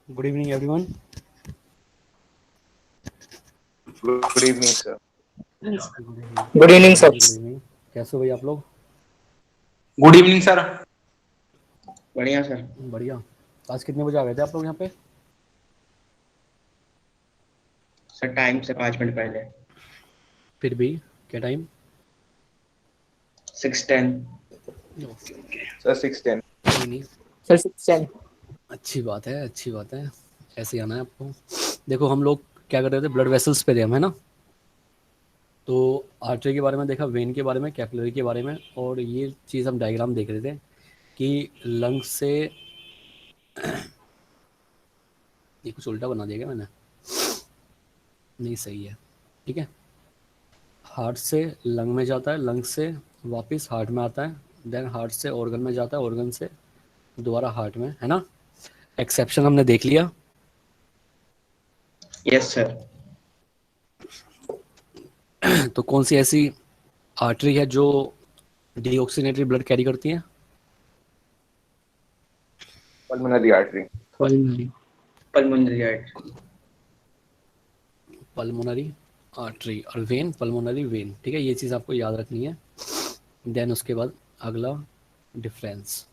Good evening, everyone. Good evening, sir. Good evening. Good Good evening, sir. evening. Good evening. कैसे हो भाई आप लोग? Good evening sir. बढ़िया सर। बढ़िया। आज कितने बजे आ गए थे आप लोग यहाँ पे? सर टाइम से 5 मिनट पहले। फिर भी क्या टाइम? 6:10। Okay okay. सर 6:10। नहीं नहीं, Sir, 610. अच्छी बात है, अच्छी बात है। ऐसे ही आना है आपको। देखो हम लोग क्या कर रहे थे, ब्लड वेसल्स पे थे हम, है ना? तो आर्टरी के बारे में देखा, वेन के बारे में, कैपिलरी के बारे में, और ये चीज़ हम डायग्राम देख रहे थे कि लंग्स से ये कुछ उल्टा बना दिया क्या मैंने? नहीं, सही है। ठीक है। हार्ट से लंग में जाता है, लंग से वापस हार्ट में आता है, देन हार्ट से ऑर्गन में जाता है, ऑर्गन से दोबारा हार्ट में, है ना? एक्सेप्शन हमने देख लिया। Yes sir. तो कौन सी ऐसी आर्टरी है जो डीऑक्सीनेटेड ब्लड कैरी करती है? Pulmonary artery. Pulmonary. Pulmonary artery. Pulmonary artery और वेन, पल्मोनरी वेन। ठीक है, ये चीज़ आपको याद रखनी है। देन उसके बाद अगला डिफरेंस।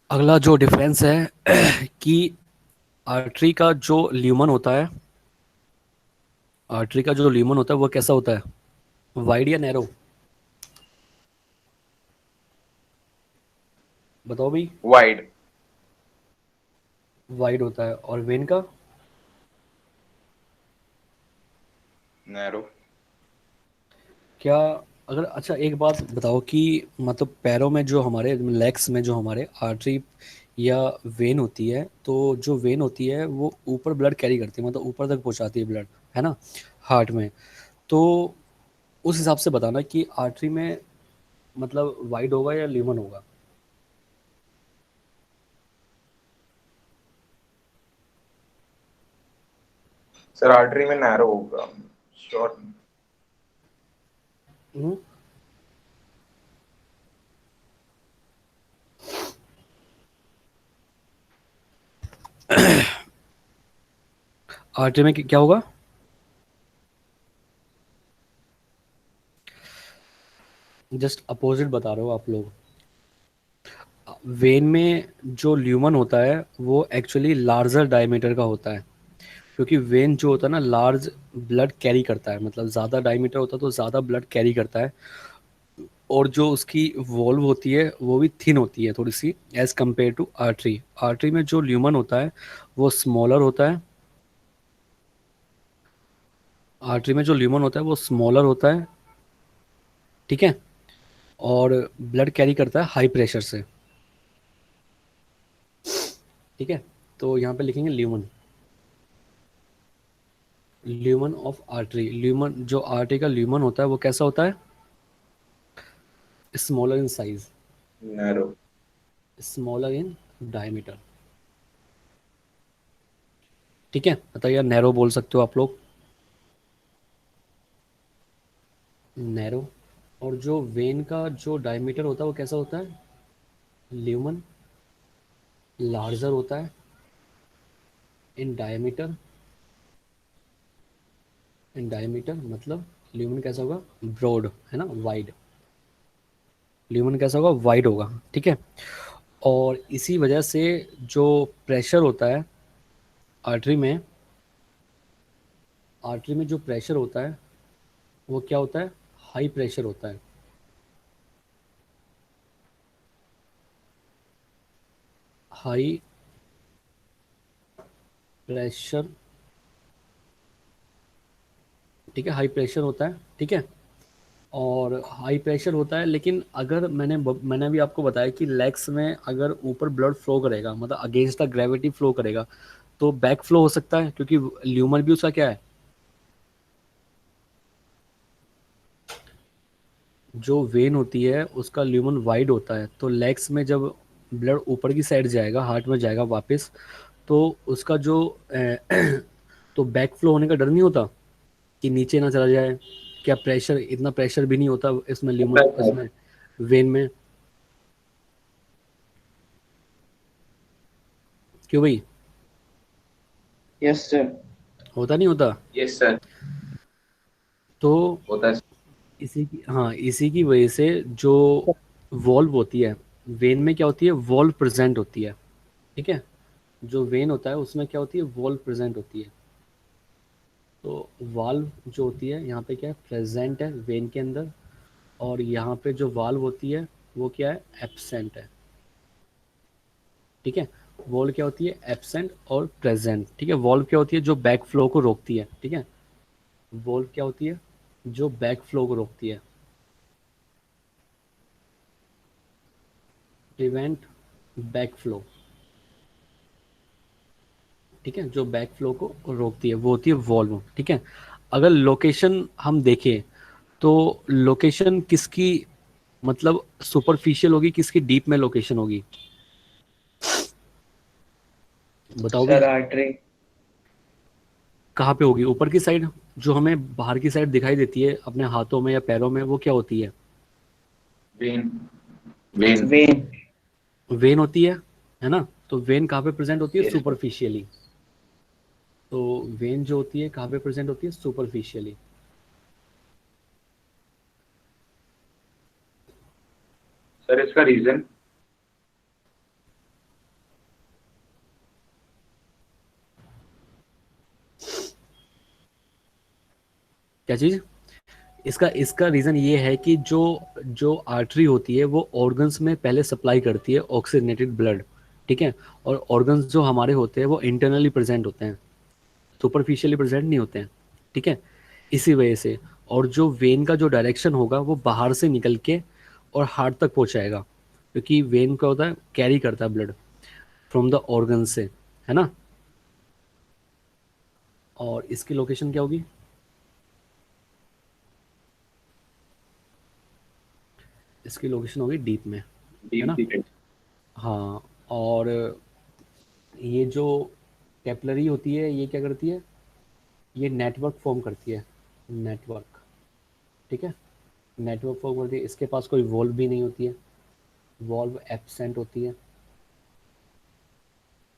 अगला जो डिफरेंस है कि आर्टरी का जो ल्यूमन होता है, आर्टरी का जो ल्यूमन होता है वो कैसा होता है? वाइड या नैरो? बताओ भाई। वाइड। वाइड होता है। और वेन का? नैरो। क्या? अगर अच्छा एक बात बताओ कि मतलब पैरों में जो हमारे लेग्स में जो हमारे आर्टरी या वेन होती है, तो जो वेन होती है वो ऊपर ब्लड कैरी करती है, मतलब ऊपर तक पहुंचाती है ब्लड, है ना, हार्ट में। तो उस हिसाब से बताना कि आर्टरी में मतलब वाइड होगा या ल्यूमन होगा। सर आर्टरी में नैरो होगा। श्योर। हम्म? आर्टरी में क्या होगा? जस्ट अपोजिट बता रहे हो आप लोग। वेन में जो ल्यूमन होता है वो एक्चुअली लार्जर डायमीटर का होता है, क्योंकि वेन जो होता है ना लार्ज ब्लड कैरी करता है, मतलब ज़्यादा डायमीटर होता है तो ज़्यादा ब्लड कैरी करता है। और जो उसकी वॉल्व होती है वो भी थिन होती है थोड़ी सी, as compare to artery. Artery में जो ल्यूमन होता है वो स्मॉलर होता है। आर्टरी में जो ल्यूमन होता है वो स्मॉलर होता है। ठीक है। और ब्लड कैरी करता है हाई प्रेशर से। ठीक है। तो यहाँ पे लिखेंगे lumen, lumen of artery. Lumen, जो आर्टरी का ल्यूमन होता है वो कैसा होता है? Smaller in size, narrow. Smaller in diameter. ठीक है, बताइए। नैरो बोल सकते हो आप लोग, नैरो। और जो वेन का जो डायमीटर होता है वो कैसा होता है? ल्यूमन, लार्जर होता है इन डायमीटर। इन डायमीटर मतलब ल्यूमन कैसा होगा? ब्रॉड, है ना, वाइड। ल्यूमन कैसा होगा? वाइड होगा। ठीक है। और इसी वजह से जो प्रेशर होता है आर्टरी में, आर्टरी में जो प्रेशर होता है वो क्या होता है? हाई प्रेशर होता है। High pressure. ठीक है, हाई प्रेशर होता है। ठीक है। और हाई प्रेशर होता है, लेकिन अगर मैंने अभी आपको बताया कि लेग्स में अगर ऊपर ब्लड फ्लो करेगा, मतलब अगेंस्ट द ग्रेविटी फ्लो करेगा, तो बैक फ्लो हो सकता है, क्योंकि ल्यूमर भी उसका क्या है? जो वेन होती है उसका ल्यूमन वाइड होता है, तो लेग्स में जब ब्लड ऊपर की साइड जाएगा, हार्ट में जाएगा वापस, तो उसका जो तो बैक फ्लो होने का डर नहीं होता कि नीचे ना चला जाए? क्या प्रेशर, इतना प्रेशर भी नहीं होता इसमें, ल्यूमन, इसमें वेन में? क्यों भाई? Yes sir. होता नहीं होता? Yes sir. तो होता है। इसी की वजह से जो वॉल्व होती है, वेन में क्या होती है, वॉल्व प्रेजेंट होती है। ठीक है, जो वेन होता है उसमें क्या होती है, वॉल्व प्रेजेंट होती है। तो वाल्व जो होती है यहाँ पे क्या है, प्रेजेंट है वेन के अंदर। और यहाँ पे जो वाल्व होती है वो क्या है, एब्सेंट है। ठीक है, वॉल्व क्या होती है, एब्सेंट और प्रेजेंट। ठीक है, वॉल्व क्या होती है, जो बैक फ्लो को रोकती है। ठीक है, वॉल्व क्या होती है, जो बैक फ्लो को रोकती है, प्रिवेंट बैक फ्लो। ठीक है, जो बैक फ्लो को रोकती है वो होती है वॉल्व। ठीक है, अगर लोकेशन हम देखें तो लोकेशन किसकी मतलब सुपरफिशियल होगी, किसकी डीप में लोकेशन होगी, बताओ भी। Sir artery. कहाँ पे होगी, ऊपर की साइड, जो हमें बाहर की साइड दिखाई देती है अपने हाथों में या पैरों में, वो क्या होती है, वेन। वेन। वेन। वेन होती है ना। तो वेन कहाँ पे प्रेजेंट होती है, यस सर। सुपरफिशियली। तो वेन जो होती है कहाँ पे प्रेजेंट होती है, सुपरफिशियली। सर इसका रीजन। क्या चीज़? इसका इसका रीज़न ये है कि जो जो आर्टरी होती है वो ऑर्गन्स में पहले सप्लाई करती है ऑक्सीजनेटेड ब्लड। ठीक है, और ऑर्गन्स जो हमारे होते हैं वो इंटरनली प्रेजेंट होते हैं, सुपरफिशियली प्रेजेंट नहीं होते हैं। ठीक है, इसी वजह से। और जो वेन का जो डायरेक्शन होगा वो बाहर से निकल के और हार्ट तक पहुंचाएगा, क्योंकि वेन क्या होता है, कैरी करता है ब्लड फ्रॉम द ऑर्गन से, है ना। और इसकी लोकेशन क्या होगी, इसकी लोकेशन होगी डीप में, है डीप ना। सीटेड। हाँ, और ये जो कैपिलरी होती है ये क्या करती है, ये नेटवर्क फॉर्म करती है, नेटवर्क। ठीक है, नेटवर्क फॉर्म करती है, इसके पास कोई वॉल्व भी नहीं होती है, वॉल्व एब्सेंट होती है।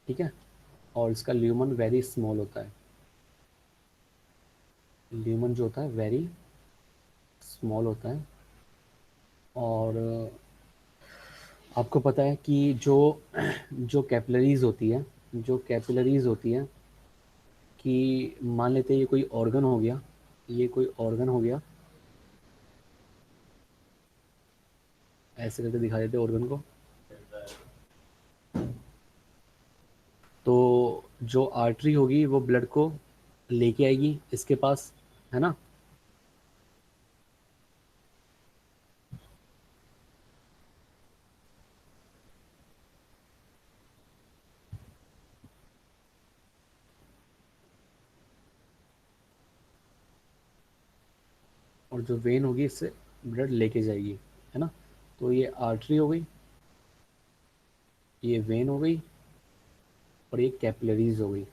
ठीक है, और इसका ल्यूमन वेरी स्मॉल होता है, ल्यूमन जो होता है वेरी स्मॉल होता है। और आपको पता है कि जो जो कैपिलरीज होती है, जो कैपिलरीज होती है, कि मान लेते हैं ये कोई ऑर्गन हो गया, ये कोई ऑर्गन हो गया, ऐसे करके दिखा देते ऑर्गन को। तो जो आर्टरी होगी वो ब्लड को लेके आएगी इसके पास, है ना। और जो वेन होगी इससे ब्लड लेके जाएगी, है ना। तो ये आर्टरी हो गई, ये वेन हो गई, और ये कैपिलरीज हो गई।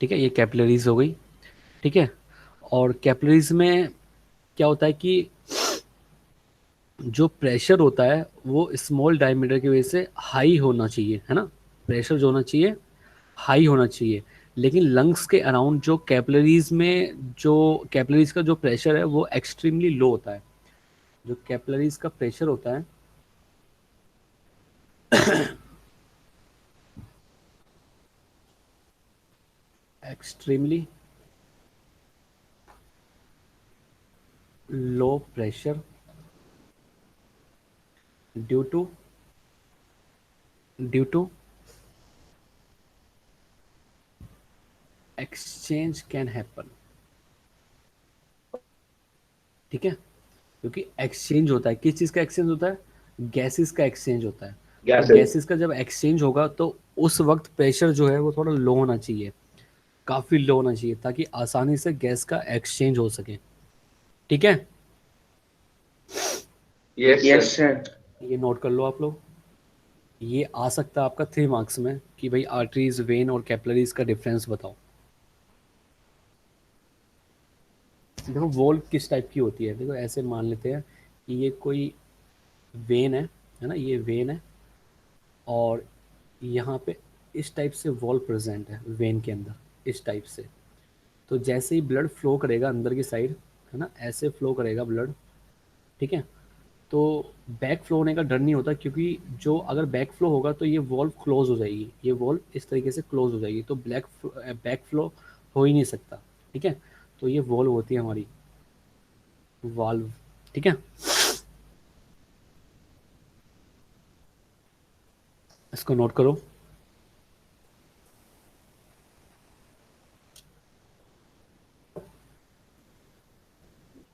ठीक है, ये कैपिलरीज हो गई। ठीक है, और कैपिलरीज में क्या होता है कि जो प्रेशर होता है वो स्मॉल डायमीटर की वजह से हाई होना चाहिए, है ना। प्रेशर जो होना चाहिए, हाई होना चाहिए। लेकिन लंग्स के अराउंड जो कैपिलरीज में, जो कैपिलरीज का जो प्रेशर है वो एक्सट्रीमली लो होता है। जो कैपिलरीज का प्रेशर होता है extremely low pressure due to due to exchange can happen. ठीक है, क्योंकि एक्सचेंज होता है, किस चीज़ का एक्सचेंज होता है, गैसेस का एक्सचेंज होता है। तो गैसेस। गैसेस का जब एक्सचेंज होगा तो उस वक्त प्रेशर जो है वो थोड़ा लो होना चाहिए, काफ़ी लो होना चाहिए, ताकि आसानी से गैस का एक्सचेंज हो सके। ठीक है, यस यस सर। सर। ये नोट कर लो आप लोग। ये आ सकता है आपका 3 मार्क्स में कि भाई आर्टरीज, वेन और कैपिलरीज का डिफरेंस बताओ। देखो वॉल्व किस टाइप की होती है, देखो ऐसे मान लेते हैं कि ये कोई वेन है ना, ये वेन है और यहाँ पे इस टाइप से वॉल्व प्रेजेंट है वेन के अंदर इस टाइप से। तो जैसे ही ब्लड फ्लो करेगा अंदर की साइड, है ना, ऐसे फ्लो करेगा ब्लड, ठीक है। तो बैक फ्लो होने का डर नहीं होता, क्योंकि जो अगर बैक फ्लो होगा तो ये वॉल्व क्लोज हो जाएगी, ये वॉल्व इस तरीके से क्लोज हो जाएगी, तो बैक फ्लो हो ही नहीं सकता, ठीक है। तो ये वॉल्व होती है हमारी वाल्व, ठीक है। इसको नोट करो।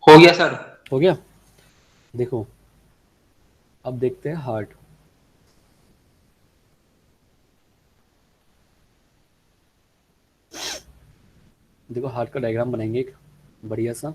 हो गया सर। हो गया। देखो अब देखते हैं हार्ट। देखो हार्ट का डायग्राम बनाएंगे एक बढ़िया सा।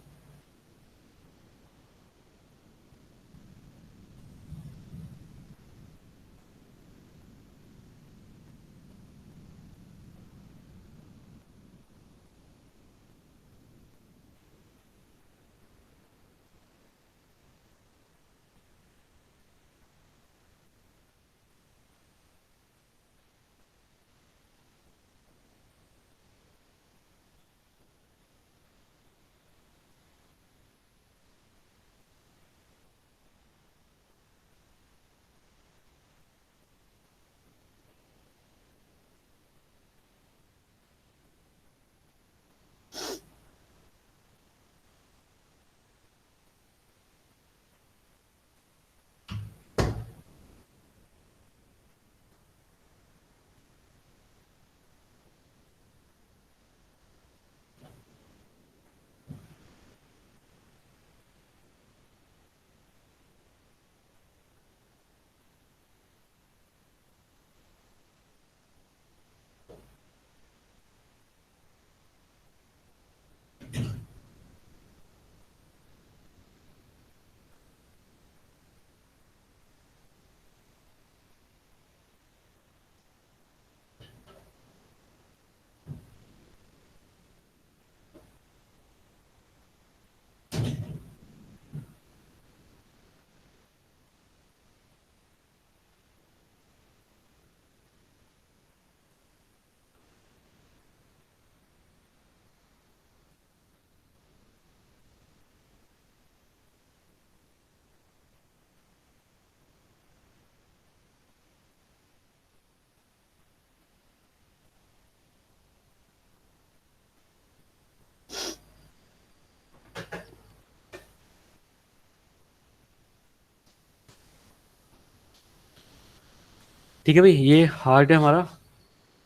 ठीक है भाई, ये हार्ट है हमारा।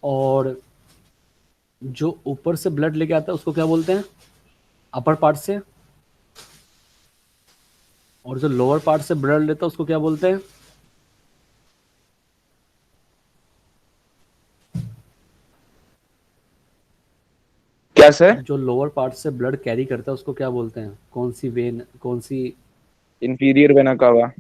और जो ऊपर से ब्लड लेके आता है उसको क्या बोलते हैं, अपर पार्ट से। और जो लोअर पार्ट से ब्लड लेता है उसको क्या बोलते हैं। क्या सर? जो लोअर पार्ट से ब्लड कैरी करता है उसको क्या बोलते हैं, कौन सी वेन, कौन सी। Inferior vena cava.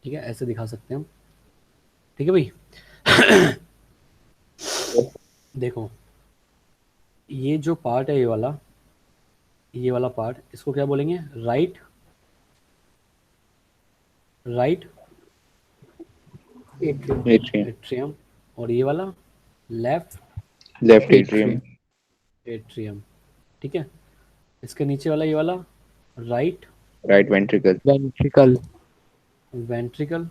ठीक है, ऐसे दिखा सकते हैं हम। ठीक है भाई। देखो ये जो पार्ट है, ये वाला पार्ट, इसको क्या बोलेंगे, राइट, राइट एट्रियम। एट्रियम। और ये वाला लेफ्ट लेफ्ट एट्रियम। एट्रियम, ठीक है। इसके नीचे वाला ये वाला right right ventricle. Ventricle. Ventricle.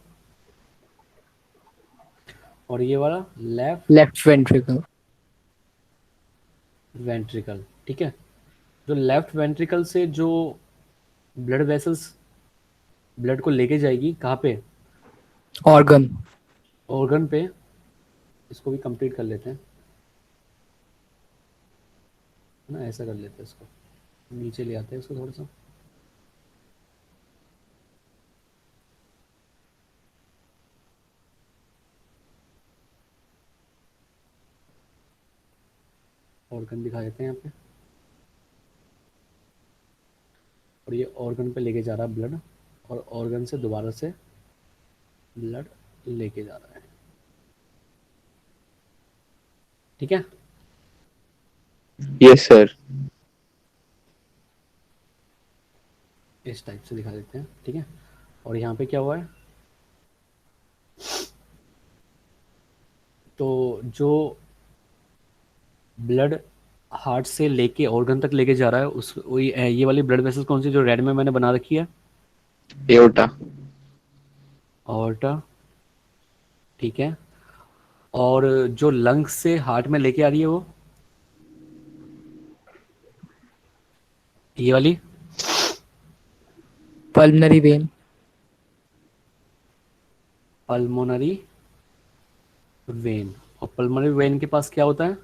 और ये वाला लेफ्ट लेफ्ट वेंट्रिकल। वेंट्रिकल, ठीक है। जो लेफ्ट वेंट्रिकल से जो ब्लड वेसल्स ब्लड को लेके जाएगी कहाँ पे, ऑर्गन। ऑर्गन पे इसको भी कंप्लीट कर लेते हैं, है ना, ऐसा कर लेते हैं, इसको नीचे ले आते हैं इसको थोड़ा सा। ऑर्गन दिखा देते हैं यहाँ पे, और ये ऑर्गन पे लेके जा रहा है ब्लड, और ऑर्गन से दोबारा से ब्लड लेके जा रहा है, ठीक है। Yes sir. इस टाइप से दिखा देते हैं, ठीक है। और यहाँ पे क्या हुआ है, तो जो ब्लड हार्ट से लेके ऑर्गन तक लेके जा रहा है उस वही ये वाली ब्लड वेसल्स कौन सी जो रेड में मैंने बना रखी है, एओर्टा। ऑर्टा, ठीक है। और जो लंग्स से हार्ट में लेके आ रही है वो ये वाली पल्मनरी वेन। Pulmonary vein. और पल्मोनरी वेन के पास क्या होता है,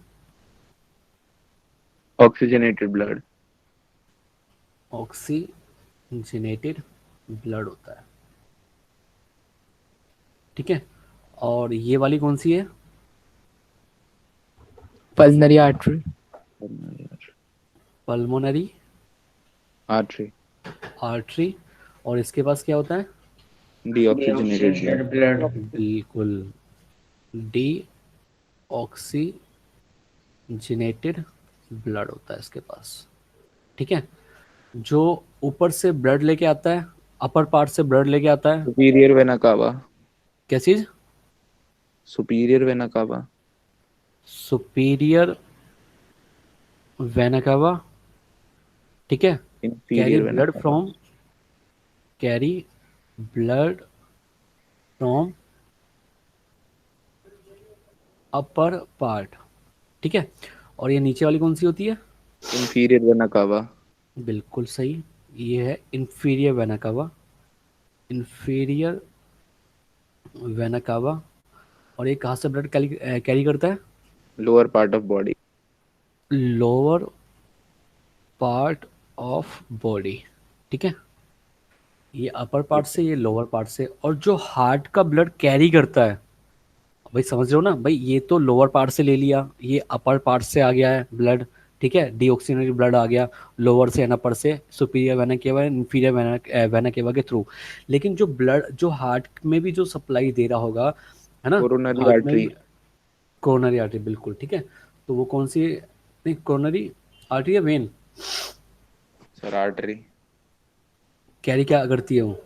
ऑक्सीजनेटेड ब्लड। ऑक्सीजनेटेड ब्लड होता है, ठीक है। और ये वाली कौन सी है, pulmonary artery. Pulmonary artery. Artery. और इसके पास क्या होता है, डीऑक्सीजनेटेड ब्लड। blood. बिल्कुल, डी ऑक्सीजनेटेड ब्लड होता है इसके पास, ठीक है। जो ऊपर से ब्लड लेके आता है, अपर पार्ट से ब्लड लेके आता है, सुपीरियर वेना कावा। क्या चीज, superior vena cava. Superior vena cava, ठीक है। कैरी इंफीरियर वेना ब्लड कावा। From, carry blood from upper part, ठीक है। और ये नीचे वाली कौन सी होती है, इंफीरियर वेना कावा। बिल्कुल सही, ये है inferior vena cava, inferior vena cava. और ये कहाँ से ब्लड कैरी करता है, lower part of body. Lower part of body, ठीक है। ये अपर पार्ट से, ये लोअर पार्ट से। और जो हार्ट का ब्लड कैरी करता है, भाई समझ रहे हो ना भाई, ये तो लोअर पार्ट से ले लिया, ये अपर पार्ट से आ गया है ब्लड, ठीक है, डीऑक्सीजनेटेड ब्लड आ गया लोअर से एंड अपर से, superior vena cava inferior vena cava के थ्रू। लेकिन जो ब्लड जो हार्ट में भी जो सप्लाई दे रहा होगा, है ना, कोरोनरी हार्ट में आर्टरी। भी, कोरोनरी आर्टरी, बिल्कुल ठीक है। तो वो कौन सी, नहीं कोरोनरी आर्टरी या वेन, सर आर्टरी। कैरी क्या करती है वो,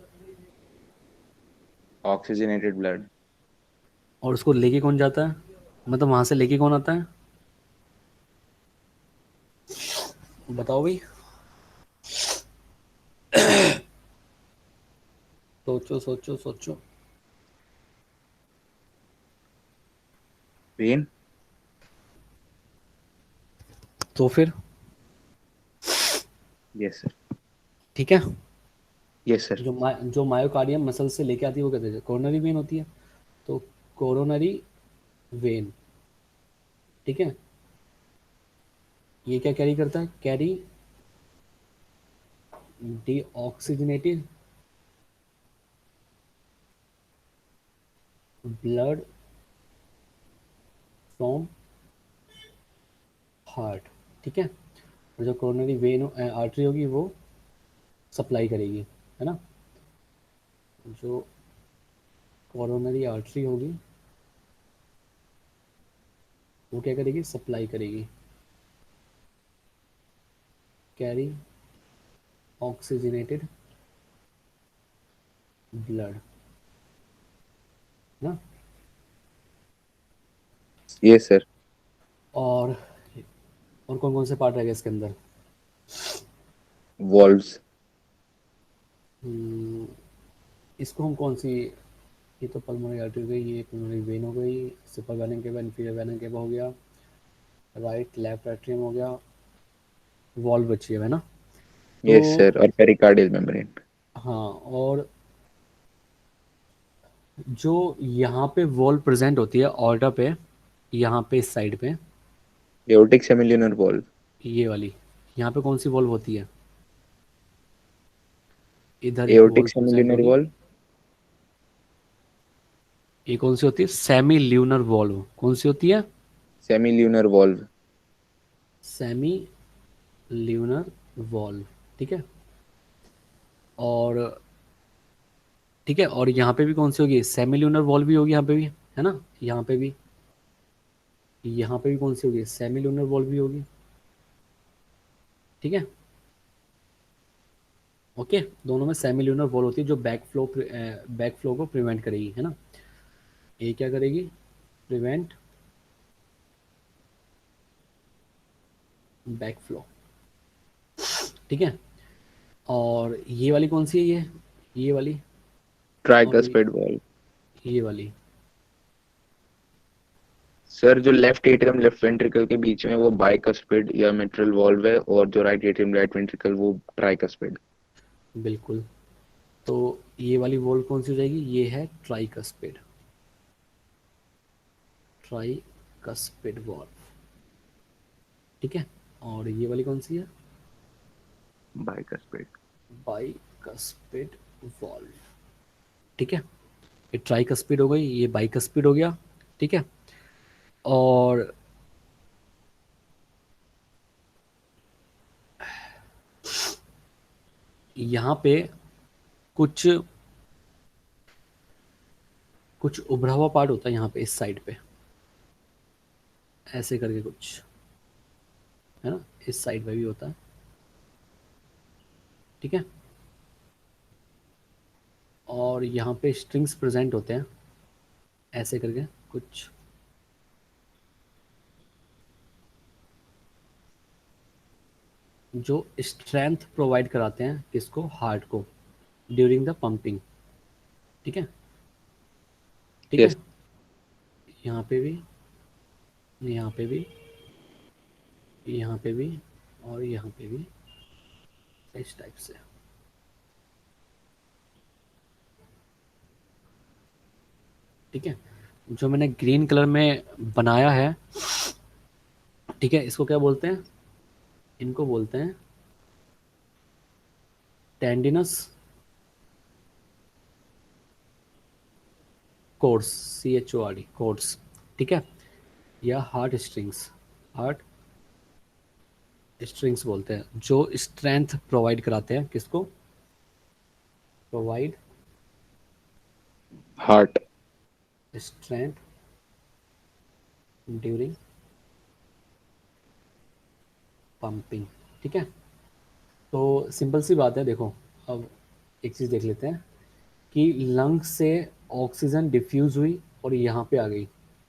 ऑक्सीजनेटेड ब्लड। और उसको लेके कौन जाता है, मतलब वहां से लेके कौन आता है, बताओ भाई, सोचो सोचो सोचो। वेन। तो फिर यस सर। ठीक है, यस सर। जो मायोकार्डियम मसल से लेके आती है वो कहते हैं कोरोनरी वेन होती है, तो कोरोनरी वेन, ठीक है। ये क्या कैरी करता है, carry deoxygenated blood from heart, ठीक है। और जो कोरोनरी वेन आर्टरी होगी वो सप्लाई करेगी, है ना, जो कोरोनरी आर्टरी होगी वो क्या करेगी, सप्लाई करेगी, कैरी ऑक्सीजनेटेड ब्लड ना। Yes sir. और कौन कौन से पार्ट रह गए इसके अंदर, वॉल्व्स। इसको हम कौन सी, ये तो पल्मोनरी आर्टरी हो गई, ये पल्मोनरी वेन हो गई, सुपर वेनम केवा इंफीरियर वेनम केवा हो गया, राइट लेफ्ट एट्रियम हो गया, वॉल्व बची है ना। तो यस सर। और पेरिकार्डियल मेम्ब्रेन। हाँ, और जो यहाँ पे वॉल प्रेजेंट होती है ऑर्डर पे, यहाँ पे इस साइड पे, एओर्टिक सेमिल्यूनर वॉल्व। ये वाली, यहाँ पे कौन सी वॉल्व होती है? इधर एक एओर्टिक वॉल्व प्रेजेंट सेमिल्यूनर होगी। वॉल्व। ये कौन सी होती है? Semi lunar valve. कौन सी होती है? Semilunar valve. Semi lunar valve. ठीक है। और ठीक है, और यहाँ पे भी कौन सी होगी? सेमी ल्यूनर वॉल्व भी होगी यहाँ पे भी, है ना? यहाँ पे भी, यहाँ पे भी कौन सी होगी? सेमी ल्यूनर वॉल्व भी होगी। ठीक है, ओके। दोनों में सेमी ल्यूनर वॉल्व होती है जो बैक फ्लो को प्रिवेंट करेगी, है ना? ये क्या करेगी? Prevent back flow. ठीक है। और ये वाली कौन सी है? ये वाली, और ट्राइकस्पिड वॉल्व। ये वाली। सर जो लेफ्ट एट्रियम लेफ्ट वेंट्रिकल के बीच में वो बाइकस्पिड या मिट्रल वॉल्व है, और जो राइट एट्रियम राइट वेंट्रिकल वो ट्राइकस्पिड। बिल्कुल। तो ये वाली वॉल्व कौन सी हो जाएगी? ये है ट्राइकस्पिड, ट्राइकस्पिड वॉल्व। ठीक है। और ये वाली कौन सी है? बाइकस्पिड। Bicuspid valve. ठीक है, ये ट्राइकस्पिड हो गई, ये बाइकस्पिड हो गया। ठीक है। और यहाँ पे कुछ कुछ उभरा हुआ पार्ट होता है यहाँ पे, इस साइड पे ऐसे करके कुछ, है ना? इस साइड पे भी होता है। ठीक है। और यहाँ पे स्ट्रिंग्स प्रेजेंट होते हैं ऐसे करके कुछ, जो स्ट्रेंथ प्रोवाइड कराते हैं किसको? हार्ट को, ड्यूरिंग द पंपिंग। ठीक है। ठीक है। यस। यहाँ पे भी, यहाँ पे भी, यहाँ पे भी, और यहाँ पे भी, इस टाइप से। ठीक है। जो मैंने ग्रीन कलर में बनाया है, ठीक है, इसको क्या बोलते हैं? इनको बोलते हैं टेंडिनस कोर्स, CHORD कोर्स। ठीक है, या हार्ट स्ट्रिंग्स, हार्ट स्ट्रिंग्स बोलते हैं, जो स्ट्रेंथ प्रोवाइड कराते हैं किसको? Provide heart. Strength during pumping. ठीक है। तो सिंपल सी बात है, देखो अब एक चीज़ देख लेते हैं कि लंग्स से ऑक्सीजन डिफ्यूज़ हुई और यहाँ पे आ गई,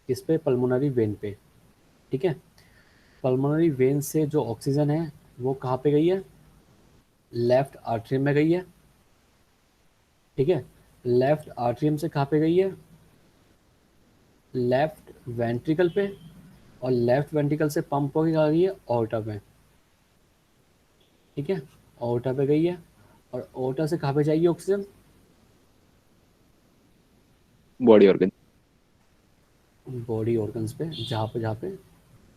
किस पे? पल्मोनरी वेन पे। ठीक है। पल्मोनरी वेन से जो ऑक्सीजन है वो कहाँ पे गई है? लेफ्ट आर्टरियम में गई है। ठीक है। लेफ्ट आर्टरियम से कहाँ पे गई है? लेफ्ट वेंट्रिकल पे, और लेफ्ट वेंट्रिकल से पंप होकर आ गई है ऑर्टा पे। ठीक है, ऑर्टा पे गई है, और ऑर्टा से कहाँ पे जाएगी oxygen? Body organ. Body organs पे, जहाँ पे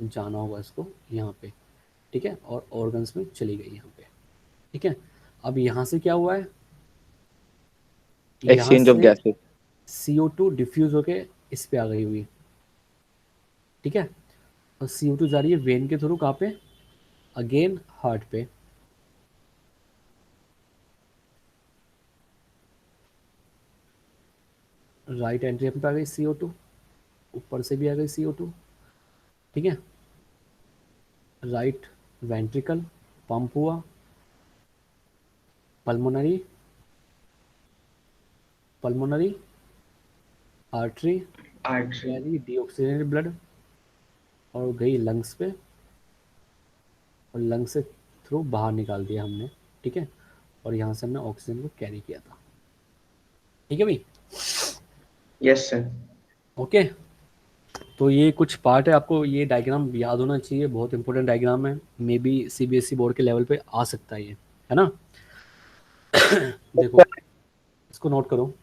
जाना होगा इसको, यहाँ पे। ठीक है, और ऑर्गन्स में चली गई यहाँ पे। ठीक है। अब यहाँ से क्या हुआ है? यहाँ एक्सचेंज ऑफ से गैसेस। CO2 डिफ्यूज होके इस पे आ गई हुई। ठीक है। और CO2 जा रही है वेन के थ्रू, कहाँ पे? अगेन हार्ट पे। राइट एंट्रियम पे आ गई CO2, ऊपर से भी आ गई CO2। ठीक है। राइट वेंट्रिकल पंप हुआ, pulmonary pulmonary artery Artery. Carry deoxygenated blood, और गई लंग्स पे, और लंग्स से थ्रू बाहर निकाल दिया हमने। ठीक है। और यहाँ से हमने ऑक्सीजन को कैरी किया था। ठीक है भाई, Yes, sir. ओके। तो ये कुछ पार्ट है, आपको ये डायग्राम याद होना चाहिए, बहुत इंपॉर्टेंट डायग्राम है, मे बी CBSE बोर्ड के लेवल पे आ सकता है ये, है ना? देखो, इसको नोट करो।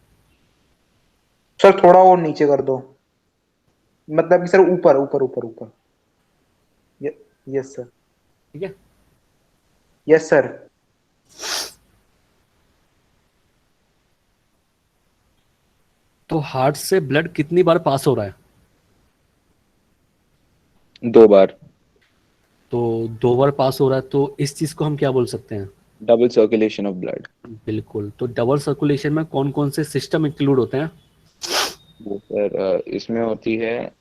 सर थोड़ा और नीचे कर दो, मतलब कि सर ऊपर ऊपर ऊपर ऊपर। Yes sir. ठीक है। Yes sir. तो हार्ट से ब्लड कितनी बार पास हो रहा है? 2 बार। तो 2 बार पास हो रहा है, तो इस चीज को हम क्या बोल सकते हैं? Double circulation of blood. बिल्कुल। तो डबल सर्कुलेशन में कौन कौन से सिस्टम इंक्लूड होते हैं? वो सर इसमें होती है,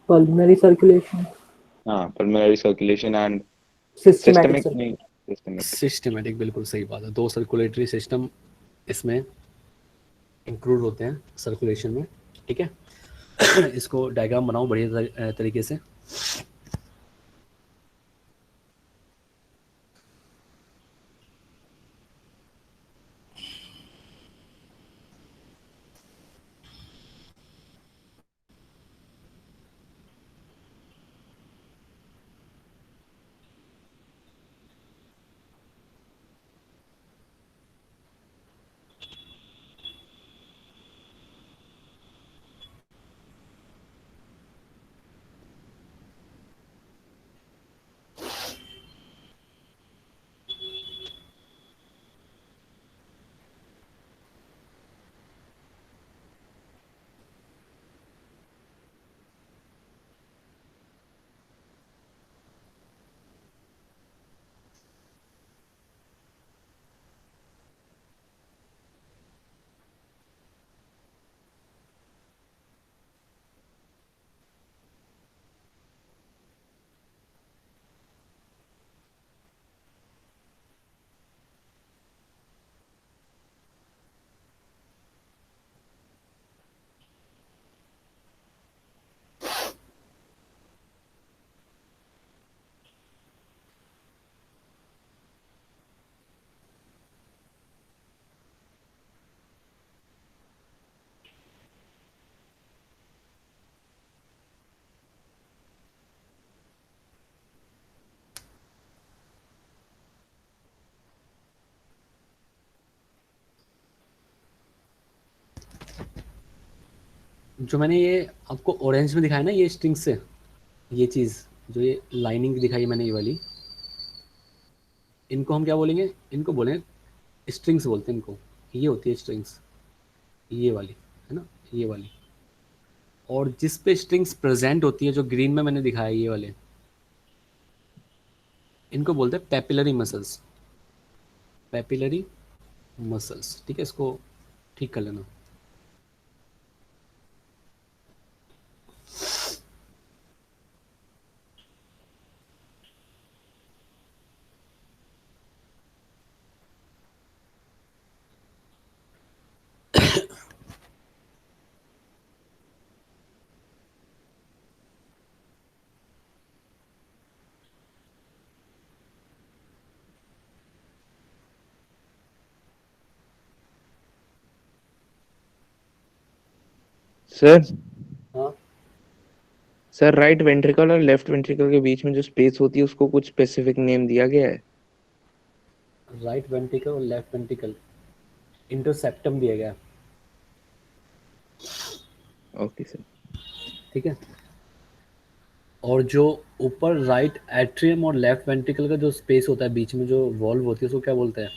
Pulmonary circulation, हाँ, pulmonary circulation and systematic systemic, circulation. नहीं सिस्टमेटिक। सिस्टमेटिक, बिल्कुल सही बात है। 2 सर्कुलेटरी सिस्टम इसमें इंक्लूड होते हैं सर्कुलेशन में। ठीक है। इसको डायग्राम बनाओ बढ़िया तरीके से। जो मैंने ये आपको ऑरेंज में दिखाया ना, ये स्ट्रिंग से, ये चीज़ जो ये लाइनिंग दिखाई मैंने, ये वाली, इनको हम क्या बोलेंगे? इनको बोलें स्ट्रिंग्स बोलते हैं इनको। ये होती है स्ट्रिंग्स, ये वाली, है ना, ये वाली। और जिस पे स्ट्रिंग्स प्रेजेंट होती है, जो ग्रीन में मैंने दिखाया ये वाले, इनको बोलते हैं पेपिलरी मसल्स। Papillary muscles. ठीक है, इसको ठीक कर लेना। सर, हाँ, सर राइट वेंट्रिकल और लेफ्ट वेंट्रिकल के बीच में जो स्पेस होती है उसको कुछ स्पेसिफिक नेम दिया गया है? राइट वेंट्रिकल और लेफ्ट वेंट्रिकल, इंटरसेप्टम दिया गया है। Okay sir. ठीक है। और जो ऊपर राइट एट्रियम और लेफ्ट वेंट्रिकल का जो स्पेस होता है बीच में, जो वॉल्व होती है, उसको क्या बोलते हैं?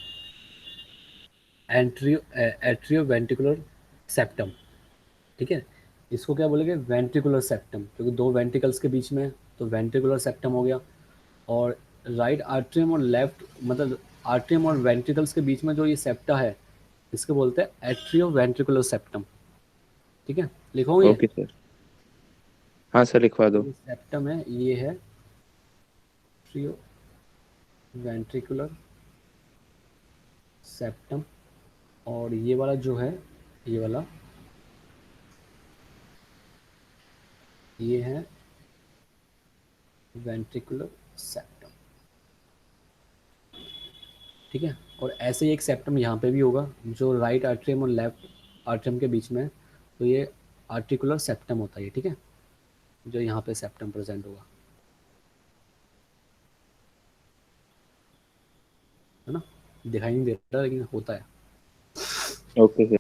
एंट्रियो एट्रियो वेंट्रिकुलर सेप्टम। ठीक है। इसको क्या बोलेंगे? वेंट्रिकुलर सेप्टम, क्योंकि 2 वेंट्रिकल्स के बीच में, तो वेंट्रिकुलर सेप्टम हो गया। और राइट आर्ट्रियम और लेफ्ट, मतलब आर्ट्रियम और वेंट्रिकल्स के बीच में जो ये सेप्टा है, इसको बोलते हैं एट्रियो वेंट्रिकुलर सेप्टम। ठीक है, लिखो ये। Okay sir. हाँ सर, लिखवा दो। ये सेप्टम है, ये है एट्रियो वेंट्रिकुलर सेप्टम। और ये वाला जो है, ये वाला, ये है वेंट्रिकुलर सेप्टम। ठीक है। और ऐसे ही एक सेप्टम यहाँ पे भी होगा, जो राइट आर्ट्रियम और लेफ्ट आर्ट्रियम के बीच में है, तो ये आर्टिकुलर सेप्टम होता है। ठीक है, जो यहाँ पे सेप्टम प्रेजेंट होगा, है ना। दिखाई नहीं देता लेकिन होता है। Okay sir.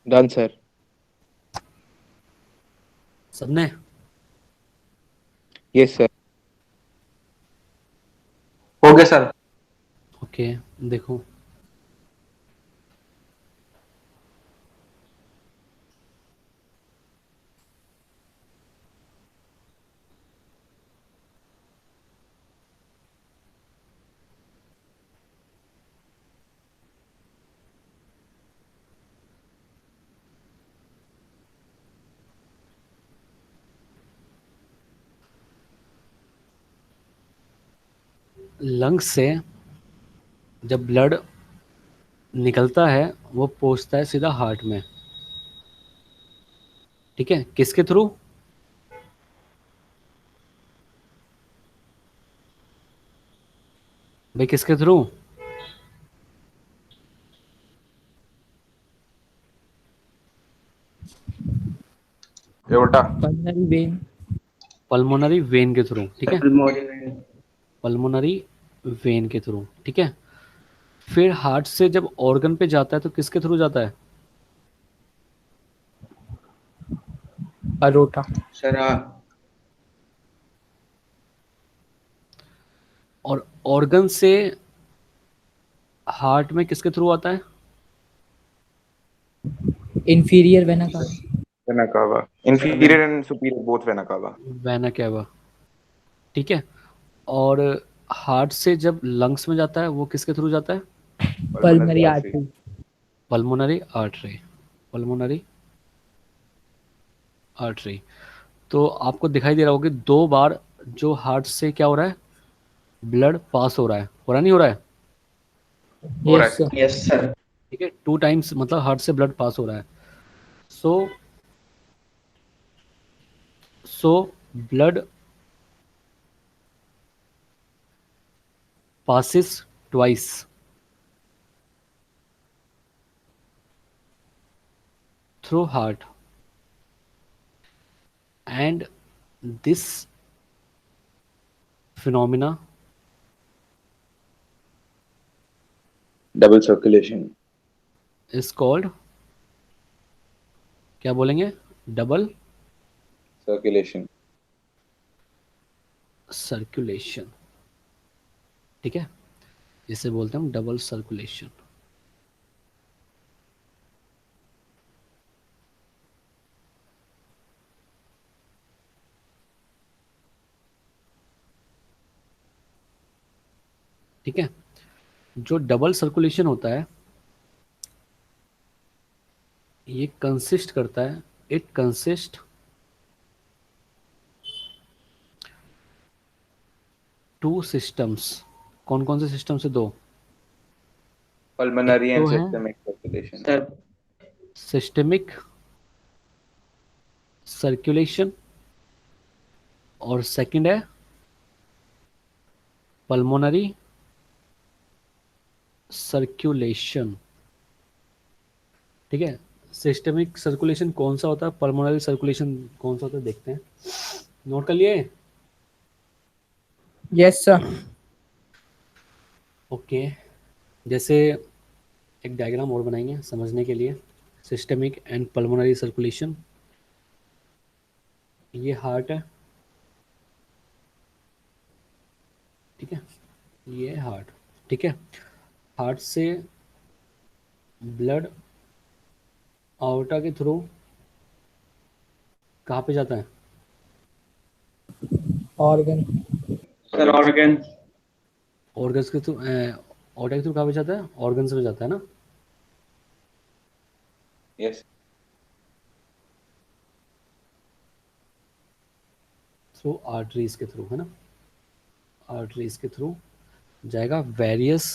Done sir. सबने? Yes sir. हो गया सर। ओके, देखो लंग्स से जब ब्लड निकलता है वो पहुंचता है सीधा हार्ट में। ठीक है, किसके थ्रू? भाई किसके through? Aorta. pulmonary vein, pulmonary vein के थ्रू। ठीक है, pulmonary पल्मोनरी वेन के थ्रू। ठीक है, फिर हार्ट से जब ऑर्गन पे जाता है तो किसके थ्रू जाता है? aorta, sir, और ऑर्गन से हार्ट में किसके थ्रू आता है? inferior vena cava, vena cava. Inferior and superior both vena cava. Vena cava. ठीक है, और हार्ट से जब लंग्स में जाता है वो किसके थ्रू जाता है? pulmonary artery, pulmonary artery. Pulmonary artery. तो आपको दिखाई दे रहा होगा कि 2 बार जो हार्ट से क्या हो रहा है, ब्लड पास हो रहा है नहीं हो रहा है? yes sir, yes sir, ठीक है, 2 टाइम्स मतलब हार्ट से ब्लड पास हो रहा है। So so blood passes twice through heart, and this phenomena double circulation. is called, क्या बोलेंगे? Double circulation. सर्कुलेशन। ठीक है, इसे बोलते हैं हम डबल सर्कुलेशन। ठीक है, जो डबल सर्कुलेशन होता है ये कंसिस्ट करता है, इट कंसिस्ट टू सिस्टम्स। कौन कौन से सिस्टम से? 2। एक पल्मोनरी तो एंड है systemic circulation. sir, systemic circulation और सेकंड है पल्मोनरी सर्कुलेशन। ठीक है, सिस्टमिक सर्कुलेशन कौन सा होता है, पल्मोनरी सर्कुलेशन कौन सा होता है, देखते हैं। नोट कर लिए? yes sir, ओके, जैसे एक डायग्राम और बनाएंगे समझने के लिए। सिस्टमिक एंड पल्मोनरी सर्कुलेशन, ये हार्ट है। ठीक है, ये हार्ट। ठीक है, हार्ट से ब्लड आउटा के थ्रू कहाँ पे जाता है? organ, sir, organ, ऑर्गन्स के थ्रू। आउटा के थ्रू कहाँ पे जाता है? ऑर्गन्स में जाता है ना। यस। थ्रू आर्टरीज के थ्रू, है ना। आर्टरीज के थ्रू जाएगा various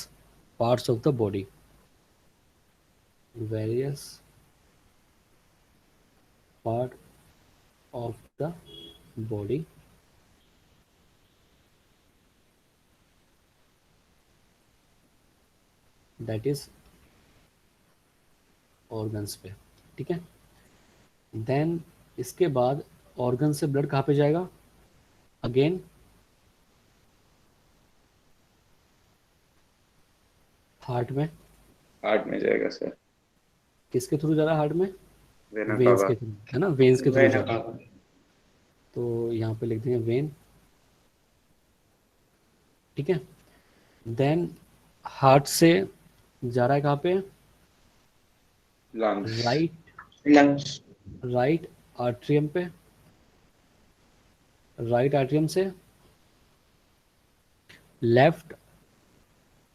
parts of the body. Various part of the body, that is organs पे। ठीक है, देन इसके बाद ऑर्गन से ब्लड कहाँ पे जाएगा? अगेन हार्ट में। हार्ट में जाएगा सर। किसके थ्रू जा रहा है हार्ट में? वेना वेन्स कावा। के थ्रू, है ना, वेन्स के थ्रू वेना जाता है। कावा। तो यहाँ पे लिख देंगे वेन, ठीक है। देन हार्ट से जा रहा है कहाँ पे, lungs. Right, lungs. Right atrium पे, राइट आर्ट्रियम से लेफ्ट,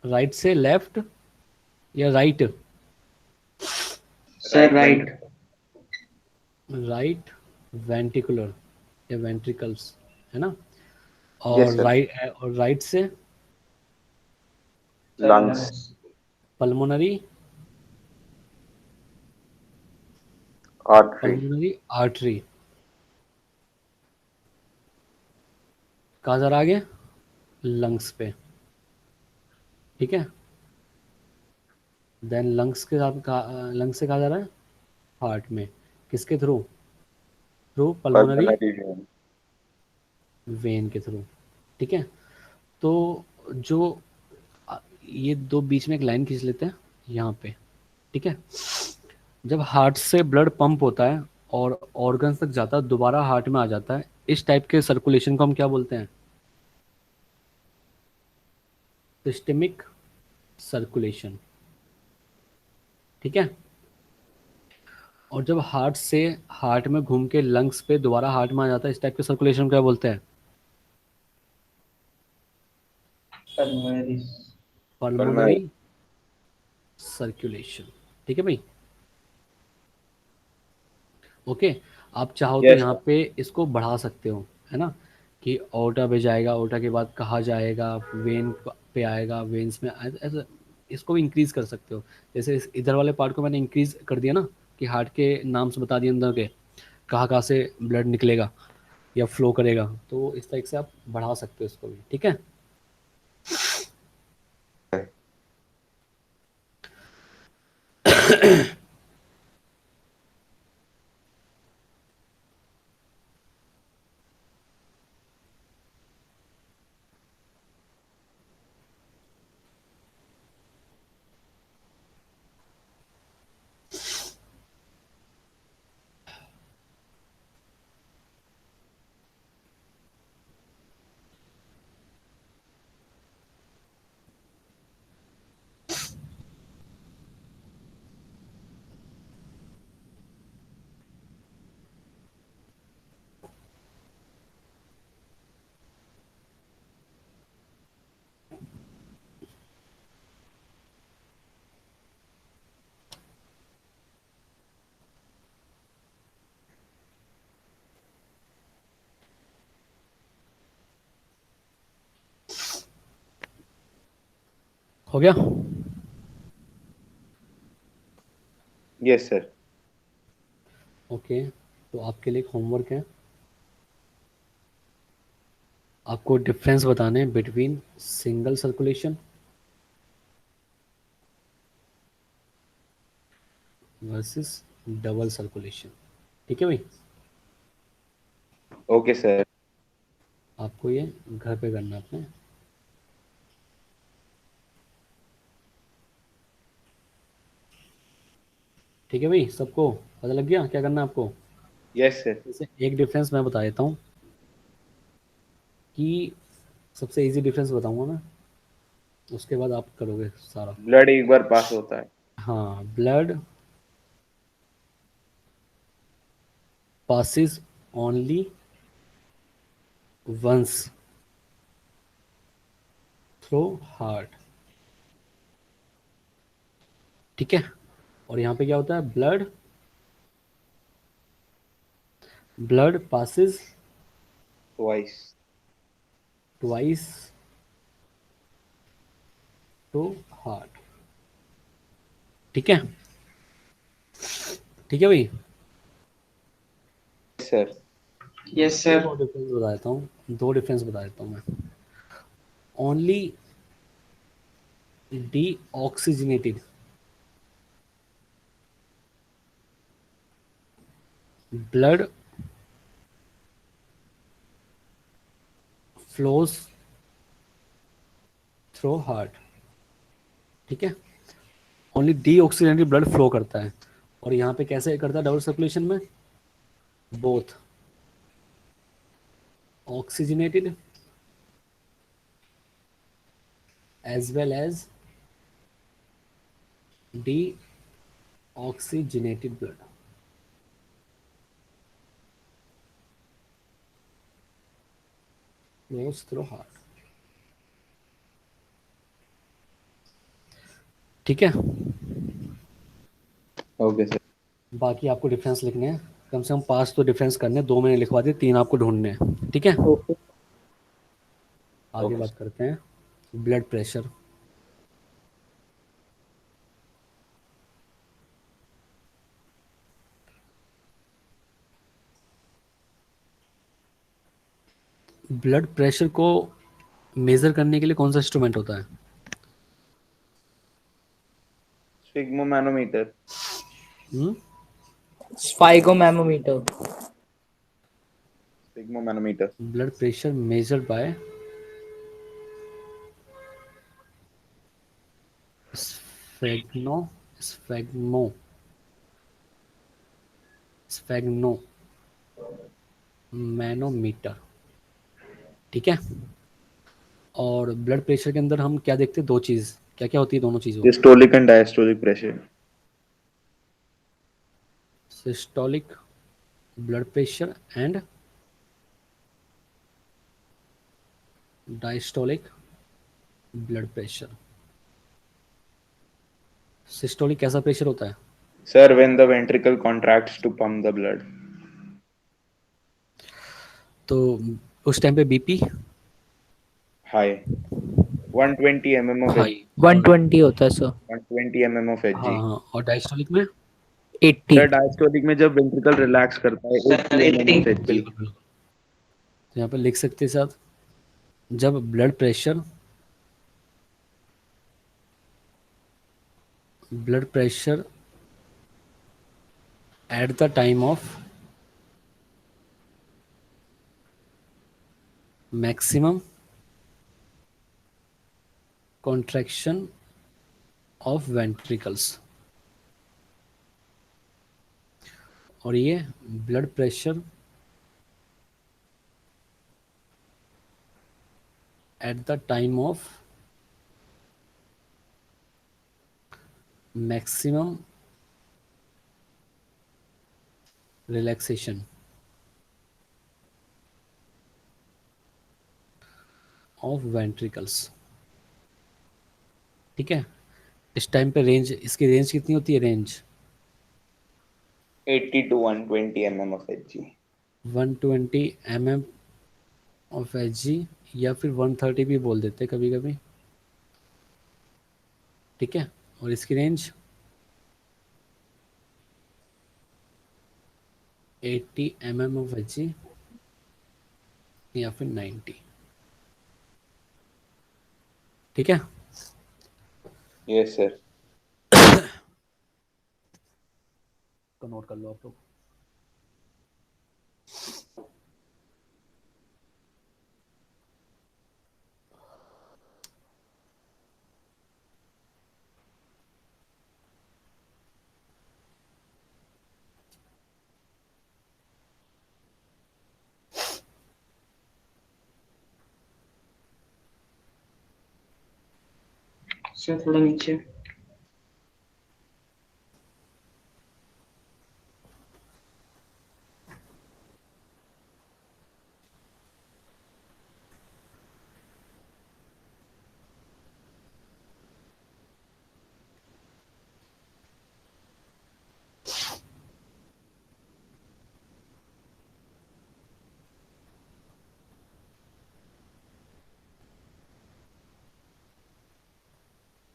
राइट से लेफ्ट या right, sir right. Right ventricular या वेंट्रिकल्स, है ना। यस और सर। राइट से lungs. Pulmonary, artery. Pulmonary artery, कहाँ जा रहा आगे, लंग्स पे, ठीक है। देन लंग्स के साथ लंग्स से कहाँ जा रहा है, हार्ट में, किसके through, through pulmonary pulmonary vein. When के थ्रू, ठीक है। तो जो ये दो बीच में एक लाइन खींच लेते हैं यहाँ पे, ठीक है। जब हार्ट से ब्लड पंप होता है और ऑर्गन्स तक जाता है, दोबारा हार्ट में आ जाता है, इस टाइप के सर्कुलेशन को हम क्या बोलते हैं, सिस्टेमिक सर्कुलेशन, ठीक है। और जब हार्ट से हार्ट में घूम के लंग्स पे दोबारा हार्ट में आ जाता है, इस टाइप के सर्कुलेशन क्या बोलते हैं, पल्मोनरी। पल्मोनरी सर्कुलेशन, ठीक है भाई। ओके। आप चाहो तो यस यहाँ सर। पे इसको बढ़ा सकते हो, है ना, कि ओटा पे जाएगा, ओटा के बाद कहाँ जाएगा, वेन पे आएगा, वेन्स में ऐसा इसको भी इंक्रीज कर सकते हो। जैसे इधर वाले पार्ट को मैंने इंक्रीज कर दिया ना, कि हार्ट के नाम से बता दिए अंदर के कहाँ कहाँ से ब्लड निकलेगा या फ्लो करेगा, तो इस तरीके से आप बढ़ा सकते हो इसको भी, ठीक है। हो गया। Yes sir. ओके। तो आपके लिए एक होमवर्क है, आपको डिफरेंस बताने हैं between single circulation versus double circulation, ठीक है भाई। Okay sir. आपको ये घर पे करना है अपने, ठीक है भाई। सबको पता लग गया क्या करना है आपको। Yes sir. जैसे एक डिफरेंस मैं बता देता हूँ, कि सबसे इजी डिफरेंस बताऊंगा मैं, उसके बाद आप करोगे सारा। ब्लड एक बार पास होता है। हाँ, blood passes only once through heart, ठीक है। और यहाँ पे क्या होता है, blood passes twice. twice to heart, ठीक है, ठीक है भाई। सर। यस एक सर। और डिफरेंस बता देता हूँ, दो डिफरेंस बता देता हूँ मैं। Only deoxygenated blood flows through heart, ठीक है। ओनली डीऑक्सीजनेटेड ब्लड फ्लो करता है, और यहाँ पे कैसे करता है डबल सर्कुलेशन में? Both oxygenated as well as deoxygenated blood. Flows through heart. ठीक है, ओके सर। बाकी आपको डिफरेंस लिखने हैं, कम से कम 5 तो डिफरेंस करने हैं, 2 मैंने लिखवा दिए, 3 आपको ढूंढने हैं। ठीक है, ओके। आगे ओके बात करते हैं ब्लड प्रेशर। ब्लड प्रेशर को मेजर करने के लिए कौन सा इंस्ट्रूमेंट होता है? Sphygmomanometer. Hmm? Sphygmomanometer. Sphygmomanometer. Blood pressure measured by sphygmo sphygmo sphygmomanometer. ठीक है, और ब्लड प्रेशर के अंदर हम क्या देखते हैं? 2 चीज़, क्या क्या होती है दोनों चीज़ों? Systolic and diastolic pressure. Systolic blood pressure and diastolic blood pressure. Systolic कैसा प्रेशर होता है? Sir when the ventricle contracts to pump the blood. तो उस टाइम पे BP high. 120 mm of high. 120 होता है सर। 120 mm of हाँ Hg। हाँ, और डायस्टोलिक में? 80। सर डायस्टोलिक में जब वेंट्रिकल रिलैक्स करता है 80 mm of Hg। बिल्कुल बिल्कुल, तो यहाँ पे लिख सकते हैं साथ, जब blood pressure at the time of maximum contraction of ventricles, और ये blood pressure at the time of maximum relaxation of ventricles. ठीक है, इस टाइम पे रेंज, इसकी रेंज कितनी होती है? Range 80 to 120 mm of Hg। 120 mm of Hg, या फिर 130 भी बोल देते हैं कभी कभी। ठीक है, और इसकी रेंज 80 mm ऑफ Hg या फिर 90। ठीक है, यस सर। तो नोट कर लो आप लोग। सर थोड़ा नीचे।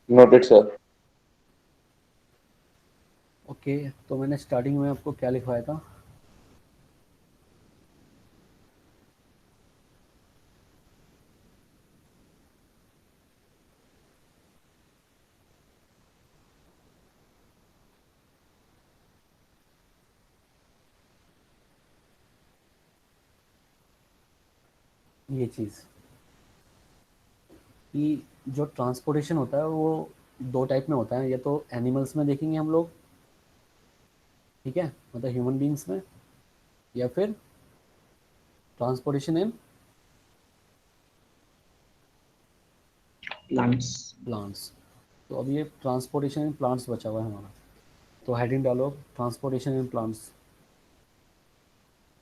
Noted sir. ओके, तो मैंने स्टार्टिंग में आपको क्या लिखवाया था? ये चीज़ कि जो ट्रांसपोर्टेशन होता है वो 2 टाइप में होता है, या तो एनिमल्स में देखेंगे हम लोग, ठीक है, मतलब ह्यूमन बींग्स में, या फिर ट्रांसपोर्टेशन इन Plants. प्लांट्स। तो अब ये ट्रांसपोर्टेशन इन प्लांट्स बचा हुआ है हमारा, तो हेडिंग डालो ट्रांसपोर्टेशन इन प्लांट्स।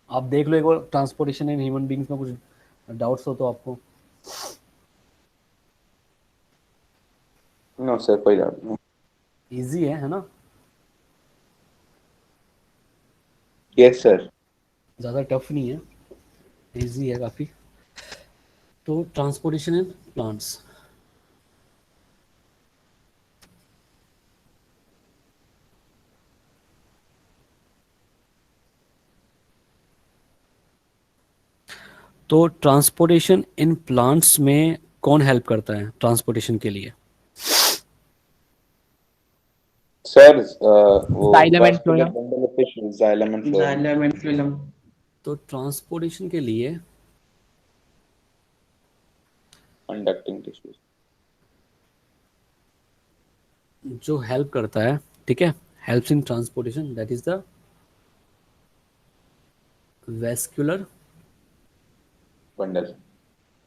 आप देख लो एक बार ट्रांसपोर्टेशन इन ह्यूमन बींग्स में कुछ डाउट्स हो तो आपको। नो सर, कोई डाउट नहीं। इजी है ना? Yes sir. ज़्यादा टफ नहीं है, इजी है काफ़ी। तो ट्रांसपोर्टेशन इन प्लांट्स, तो ट्रांसपोर्टेशन इन प्लांट्स में कौन हेल्प करता है ट्रांसपोर्टेशन के लिए? सर वो Xylem and vascular phloem. Bundle of tissue, xylem and phloem. Xylem and phloem. तो ट्रांसपोर्टेशन के लिए कंडक्टिंग टिश्यूज। जो हेल्प करता है, ठीक है, helps in transportation, that is the vascular bundle.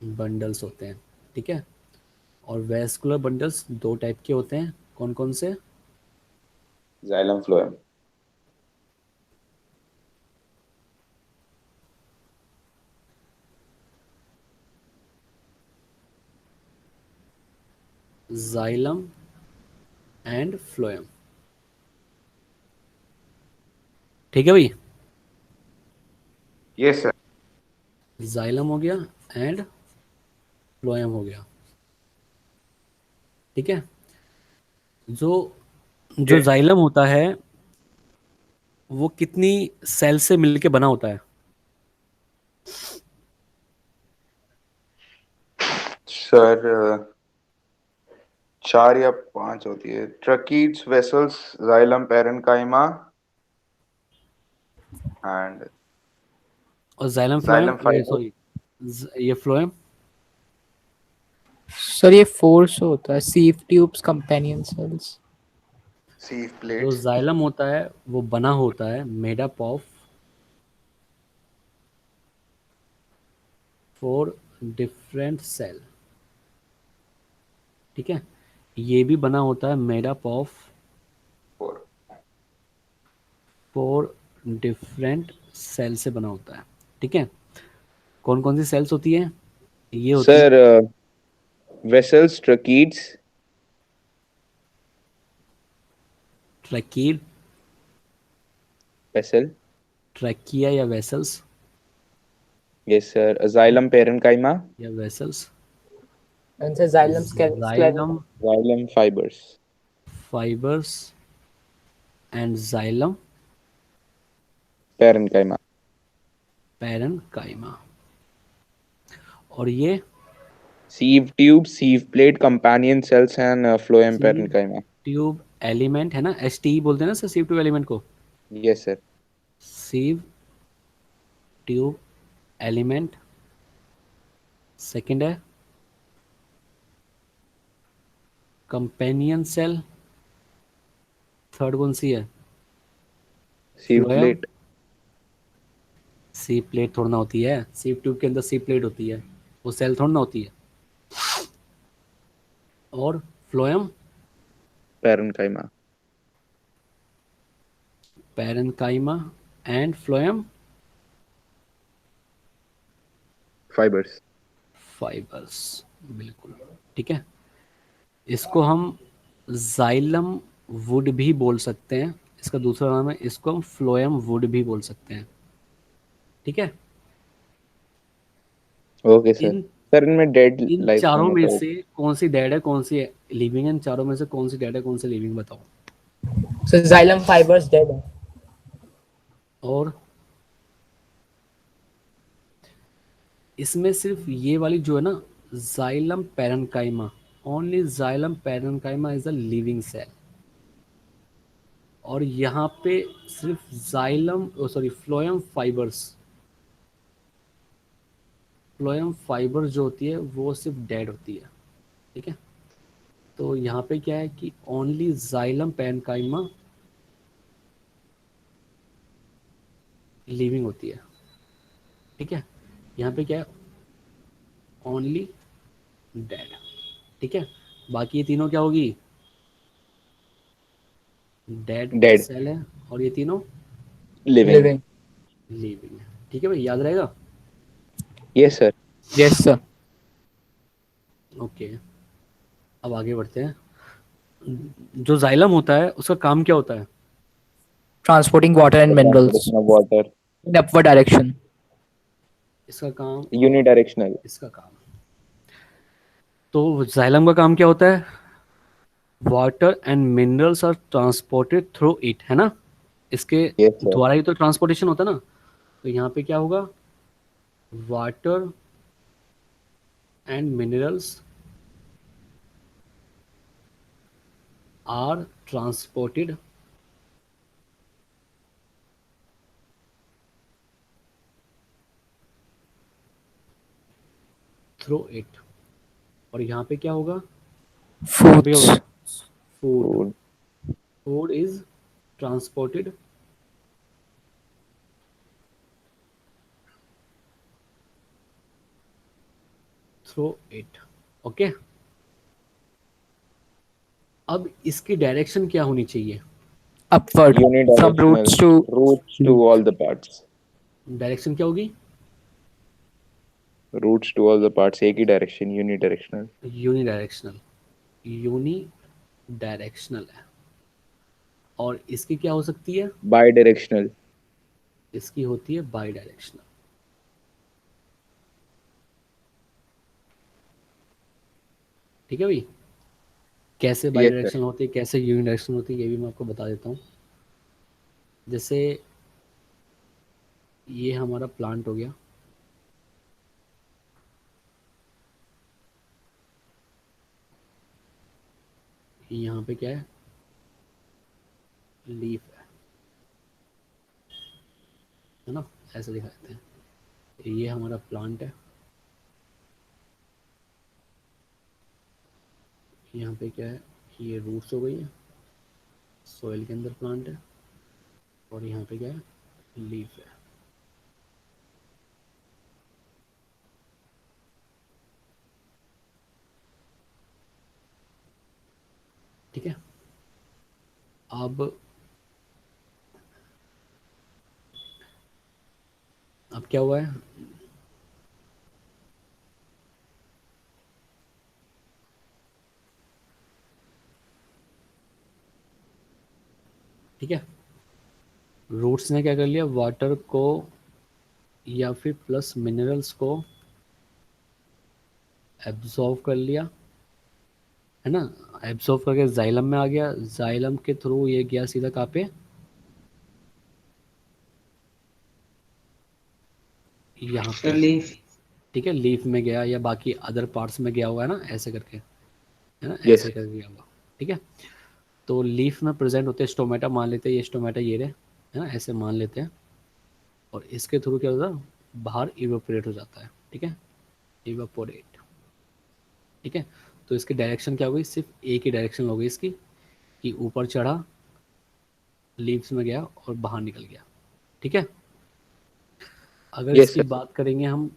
Bundles होते हैं, ठीक है। और वेस्कुलर बंडल्स दो टाइप के होते हैं, कौन कौन से? Xylem phloem. Xylem and phloem, ठीक है भाई। Yes sir. जाइलम हो गया एंड फ्लोएम हो गया, ठीक है। जो जो जाइलम होता है वो कितनी सेल से मिलके बना होता है? सर 4 या 5 होती है। ट्रकीज, वेसल्स, जाइलम, पैरेन्काइमा एंड और जाइलम फ्लोएम, जाइलम ये फाइबर। सॉरी, ये फ्लोएम। सर ये 4 से होता है, sieve tubes, companion cells. सीव जो प्लेट्स। जाइलम होता है वो बना होता है made up of 4 different cell, ठीक है। ये भी बना होता है made up of 4 different cell से बना होता है, ठीक है। कौन कौन सी सेल्स होती है? ये होती है sir vessels, tracheids. Tracheid, vessel. Trachea या vessels, yes sir. Xylem, parenchyma, या वेसल्स। And sir, xylem जाइलम, sclerotica. Xylem fibres. Fibres and xylem parenchyma. Parenchyma. और ये sieve tube, sieve plate, companion cells and phloem sieve parenchyma. Tube element है ना, S T बोलते हैं ना sir sieve tube element को। Yes sir. Sieve tube element, second है companion cell, third कौन सी है? सीव फ्लोएम। प्लेट। सी प्लेट थोड़ा ना होती है, सीव ट्यूब के अंदर सी प्लेट होती है, वो सेल थोड़ा ना होती है। और phloem, parenchyma. Parenchyma and phloem fibres. Fibres, बिल्कुल, ठीक है। इसको हम जाइलम वुड भी बोल सकते हैं, इसका दूसरा नाम है, इसको हम फ्लोएम वुड भी बोल सकते हैं, ठीक है। Okay sir. इन सर इनमें डेड इन लाइफ चारों फॉर्म में होता है? से कौन सी डेड है कौन सी लिविंग है? इन चारों में से कौन सी डेड है कौन सी लिविंग, बताओ। So xylem fibers dead. और इसमें सिर्फ ये वाली जो है ना, xylem parenchyma, only xylem parenchyma is a living cell. और यहाँ पे सिर्फ xylem, sorry, phloem fibres, phloem fibre जो होती है वो सिर्फ डेड होती है, ठीक है। तो यहाँ पे क्या है कि ओनली जाइलम पैरेन्काइमा लिविंग होती है, ठीक है। यहाँ पे क्या है, ओनली डेड, ठीक है। बाकी ये तीनों क्या होगी, डेड डेड, सेल है, और ये तीनों लिविंग। Living. लिविंग है, ठीक है भाई, याद रहेगा। Yes sir. Yes, sir. Okay, अब आगे बढ़ते हैं। जो जाइलम होता है उसका काम क्या होता है, Transporting water and minerals transportation of water, in upward direction. इसका काम और यूनिडायरेक्शनल। इसका काम। तो जाइलम का काम क्या होता है, water and minerals are transported through it, है ना, इसके यस सर। द्वारा ही तो ट्रांसपोर्टेशन होता है ना। तो यहाँ पे क्या होगा, water and minerals are transported through it, और यहाँ पे क्या होगा, यहाँ पे Foods. होगा food, food. Food is transported through it, okay. अब इसकी डायरेक्शन क्या होनी चाहिए, Upward. From unidirectional, roots to roots to all the parts. Direction क्या होगी, roots to all the parts, एक ही direction, unidirectional. Unidirectional, unidirectional है। और इसकी क्या हो सकती है, बाई डायरेक्शनल। इसकी होती है बाई डायरेक्शनल, ठीक है भाई। कैसे बाई यस सर। डायरेक्शनल होती है, कैसे यूनी डायरेक्शनल होती है, ये भी मैं आपको बता देता हूँ। जैसे ये हमारा प्लांट हो गया, यहाँ पे क्या है, लीफ है ना, ऐसे दिखा देते हैं। ये हमारा प्लांट है, यहाँ पे क्या है, ये रूट्स हो गई है, सोइल के अंदर प्लांट है, और यहाँ पे क्या है, लीफ है, ठीक है। अब क्या हुआ है, ठीक है। रूट्स ने क्या कर लिया, वाटर को या फिर प्लस मिनरल्स को एब्जॉर्व कर लिया, है ना। एब्जॉर्व करके जाइलम में आ गया, जाइलम के थ्रू ये गया सीधा कहाँ पे, यहाँ पे, लीफ। ठीक है। लीफ में गया या बाकी अदर पार्ट्स में गया हुआ है ना, ऐसे करके, है ना, यस। ऐसे करके गया हुआ, ठीक है। तो लीफ में प्रेजेंट होते हैं स्टोमेटा, मान लेते हैं ये स्टोमेटा ये रहे, है ना, ऐसे मान लेते हैं। और इसके थ्रू क्या होता है, बाहर इवेपोरेट हो जाता है, ठीक है, इवेपोरेट, ठीक है। तो इसकी डायरेक्शन क्या हो गई, सिर्फ एक ही डायरेक्शन हो गई इसकी, कि ऊपर चढ़ा, लीव्स में गया और बाहर निकल गया, ठीक है। अगर यस इसकी सर। बात करेंगे हम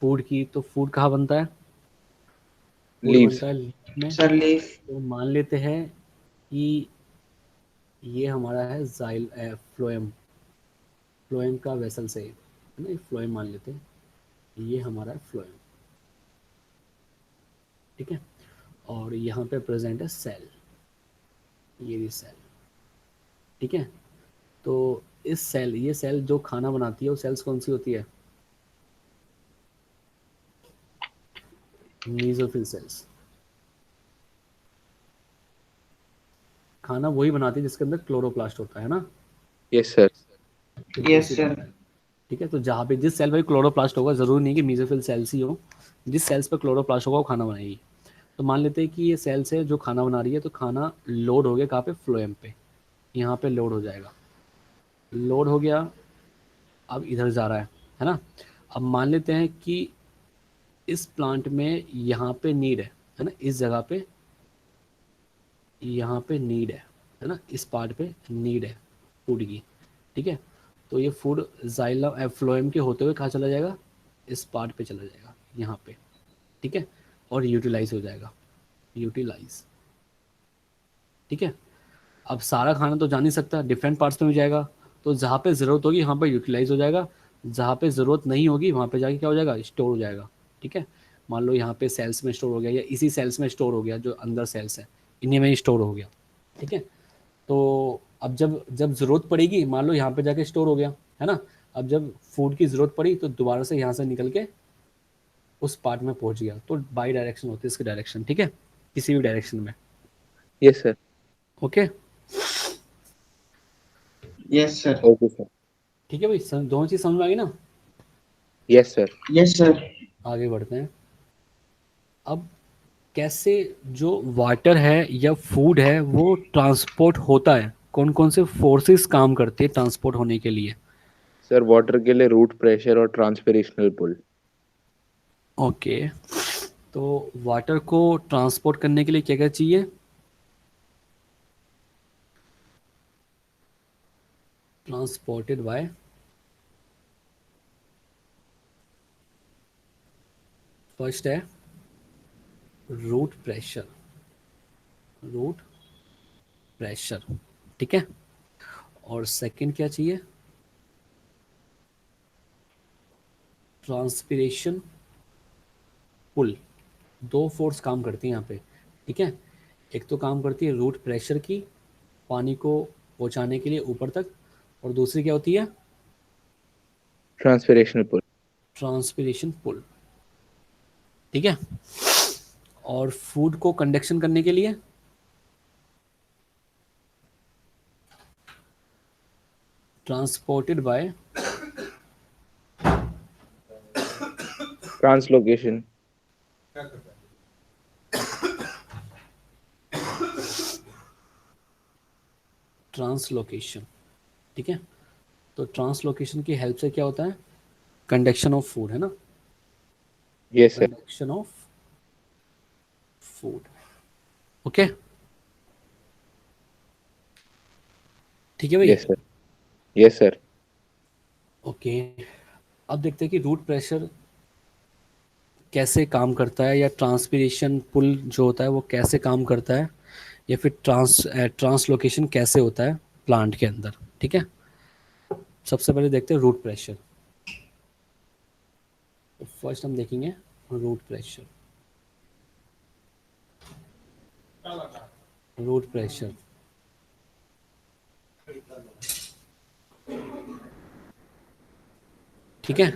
फूड की, तो फूड कहाँ बनता है, फूड लीव्स। बनता है लीफ में। Sir leaf. तो मान लेते हैं कि ये हमारा है जाइल फ्लोएम, फ्लोएम का वेसल से, है ना, फ्लोएम मान लेते हैं, ये हमारा है फ्लोएम, ठीक है। और यहाँ पे प्रेजेंट है सेल, ये भी सेल, ठीक है। तो इस सेल, ये सेल जो खाना बनाती है वो सेल्स कौन सी होती है, मीजोफिल सेल्स। खाना वही बनाती है जिसके अंदर क्लोरोप्लास्ट होता है ना, यस सर। Yes sir. ठीक है। तो जहाँ पे जिस सेल पर क्लोरोप्लास्ट होगा, ज़रूरी नहीं कि मीजोफिल सेल्स ही हो, जिस सेल्स पर क्लोरोप्लास्ट होगा वो खाना बनाएगी। तो मान लेते हैं कि ये सेल्स है जो खाना बना रही है, तो खाना लोड हो गया कहाँ पे, फ्लोएम पे, यहाँ पे लोड हो जाएगा, लोड हो गया, अब इधर जा रहा है ना। अब मान लेते हैं कि इस प्लांट में यहाँ पे नीड है ना, इस जगह पे यहाँ पे नीड है ना, इस पार्ट पे नीड है फूड की, ठीक है। तो ये फूड जाइलम फ्लोएम के होते हुए कहाँ चला जाएगा, इस पार्ट पे चला जाएगा, यहाँ पे, ठीक है, और यूटिलाइज हो जाएगा, यूटिलाइज, ठीक है। अब सारा खाना तो जा नहीं सकता, डिफरेंट पार्ट्स में भी जाएगा, तो जहाँ पे ज़रूरत होगी वहाँ पे यूटिलाइज हो जाएगा, जहाँ पे ज़रूरत नहीं होगी वहाँ पे जाके क्या हो जाएगा, स्टोर हो जाएगा, ठीक है। मान लो यहाँ पे सेल्स में स्टोर हो गया, या इसी सेल्स में स्टोर हो गया, जो अंदर सेल्स है इन्हीं में स्टोर हो गया, ठीक है। तो अब जब जब ज़रूरत पड़ेगी, मान लो यहाँ पे जाके स्टोर हो गया, है ना, अब जब फूड की ज़रूरत पड़ी तो दोबारा से यहाँ से निकल के उस पार्ट में पहुँच गया, तो बाई डायरेक्शन होती है इसकी डायरेक्शन, ठीक है, किसी भी डायरेक्शन में, yes sir. Okay. Yes, sir. Okay sir. ठीक है भाई, दोनों चीज़ समझ में आ गई ना। Yes sir. Yes, sir. आगे बढ़ते हैं। अब कैसे जो वाटर है या फूड है वो ट्रांसपोर्ट होता है, कौन कौन से फोर्सेस काम करते हैं ट्रांसपोर्ट होने के लिए। सर वाटर के लिए रूट प्रेशर और ट्रांसपिरेशनल पुल। ओके, तो वाटर को ट्रांसपोर्ट करने के लिए क्या क्या चाहिए, ट्रांसपोर्टेड बाय, फर्स्ट है रूट प्रेशर, रूट प्रेशर, ठीक है, और सेकंड क्या चाहिए, ट्रांसपिरेशन पुल। दो फोर्स काम करती हैं यहाँ पे, ठीक है, एक तो काम करती है रूट प्रेशर की, पानी को पहुँचाने के लिए ऊपर तक, और दूसरी क्या होती है, ट्रांसपिरेशनल पुल। ट्रांसपिरेशन पुल, ठीक है। और फूड को कंडक्शन करने के लिए ट्रांसपोर्टेड बाय ट्रांसलोकेशन। ट्रांसलोकेशन, ठीक है। तो ट्रांसलोकेशन की हेल्प से क्या होता है, कंडक्शन ऑफ फूड, है ना, yes sir. Conduction of food, okay, ठीक है भाई। Yes sir. Yes sir. Okay, अब देखते हैं कि रूट प्रेशर कैसे काम करता है, या ट्रांसपिरेशन पुल जो होता है वो कैसे काम करता है, या फिर ट्रांसलोकेशन कैसे होता है प्लांट के अंदर, ठीक है। सबसे पहले देखते हैं रूट प्रेशर। तो फर्स्ट हम देखेंगे रूट प्रेशर, रूट प्रेशर, ठीक है।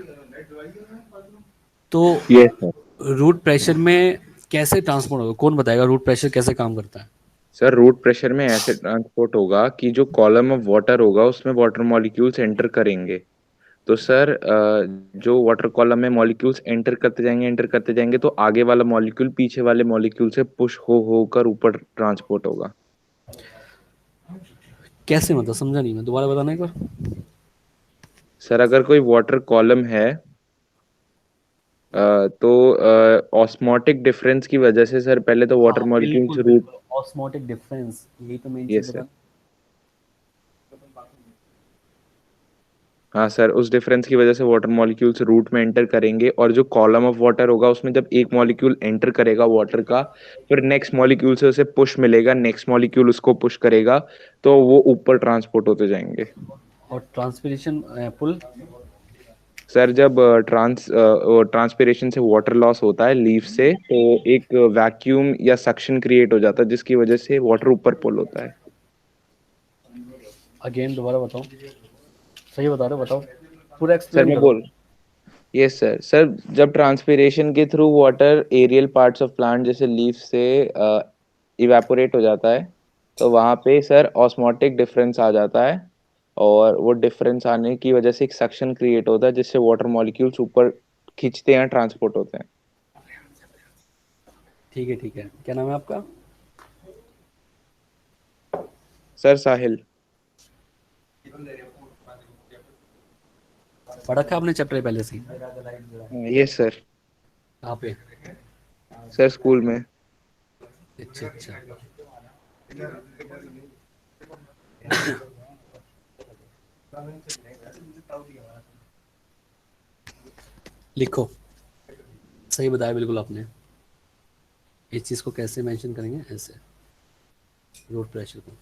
तो यस सर। रूट प्रेशर में कैसे ट्रांसपोर्ट होगा, कौन बताएगा रूट प्रेशर कैसे काम करता है। सर रूट प्रेशर में ऐसे ट्रांसपोर्ट होगा कि जो कॉलम ऑफ वाटर होगा उसमें वाटर मॉलिक्यूल्स एंटर करेंगे। तो सर जो वाटर कॉलम में मॉलिक्यूल्स एंटर करते जाएंगे तो आगे वाला मॉलिक्यूल पीछे वाले मॉलिक्यूल से पुश हो होकर ऊपर ट्रांसपोर्ट होगा। कैसे, मतलब समझा नहीं मैं, दोबारा बताना एक बार। सर अगर कोई वाटर कॉलम है तो ऑस्मोटिक डिफरेंस की वजह से सर पहले तो वाटर हाँ मॉलिक्यूल्स बिल्कुल रूट। बिल्कुल, ऑस्मोटिक डिफरेंस, यही तो मेन चीज यस सर। बता। हाँ सर उस डिफरेंस की वजह से वाटर मॉलिक्यूल्स रूट में एंटर करेंगे और जो कॉलम ऑफ वाटर होगा उसमें जब एक मॉलिक्यूल एंटर करेगा वाटर का फिर नेक्स्ट मॉलिक्यूल से उसे पुश मिलेगा, नेक्स्ट मॉलिक्यूल उसको पुश करेगा तो वो ऊपर ट्रांसपोर्ट होते जाएंगे। और ट्रांसपिरेशन पुल, सर जब ट्रांसपिरेशन से वाटर लॉस होता है लीफ से तो एक वैक्यूम या सक्शन क्रिएट हो जाता है जिसकी वजह से वाटर ऊपर पुल होता है। अगेन दोबारा बताओ, सही बता रहे हो, बताओ, पूरा सर एक्सप्लेन मैं करो। बोल। Yes sir. सर जब ट्रांसपिरेशन के through water aerial parts of plant जैसे लीफ से इवेपोरेट हो जाता है तो वहाँ पे सर ऑस्मोटिक डिफरेंस आ जाता है और वो डिफरेंस आने की वजह से एक सक्शन क्रिएट होता है जिससे वाटर मॉलिक्यूल्स ऊपर खींचते हैं, ट्रांसपोर्ट होते हैं। ठीक है ठीक है, क्या नाम है आपका। सर साहिल। पढ़ा था आपने चैप्टर पहले से ही? Yes sir. कहाँ पे? सर स्कूल में। अच्छा अच्छा, लिखो, सही बताया बिल्कुल आपने। इस चीज़ को कैसे मेंशन करेंगे, ऐसे रूट प्रेशर को।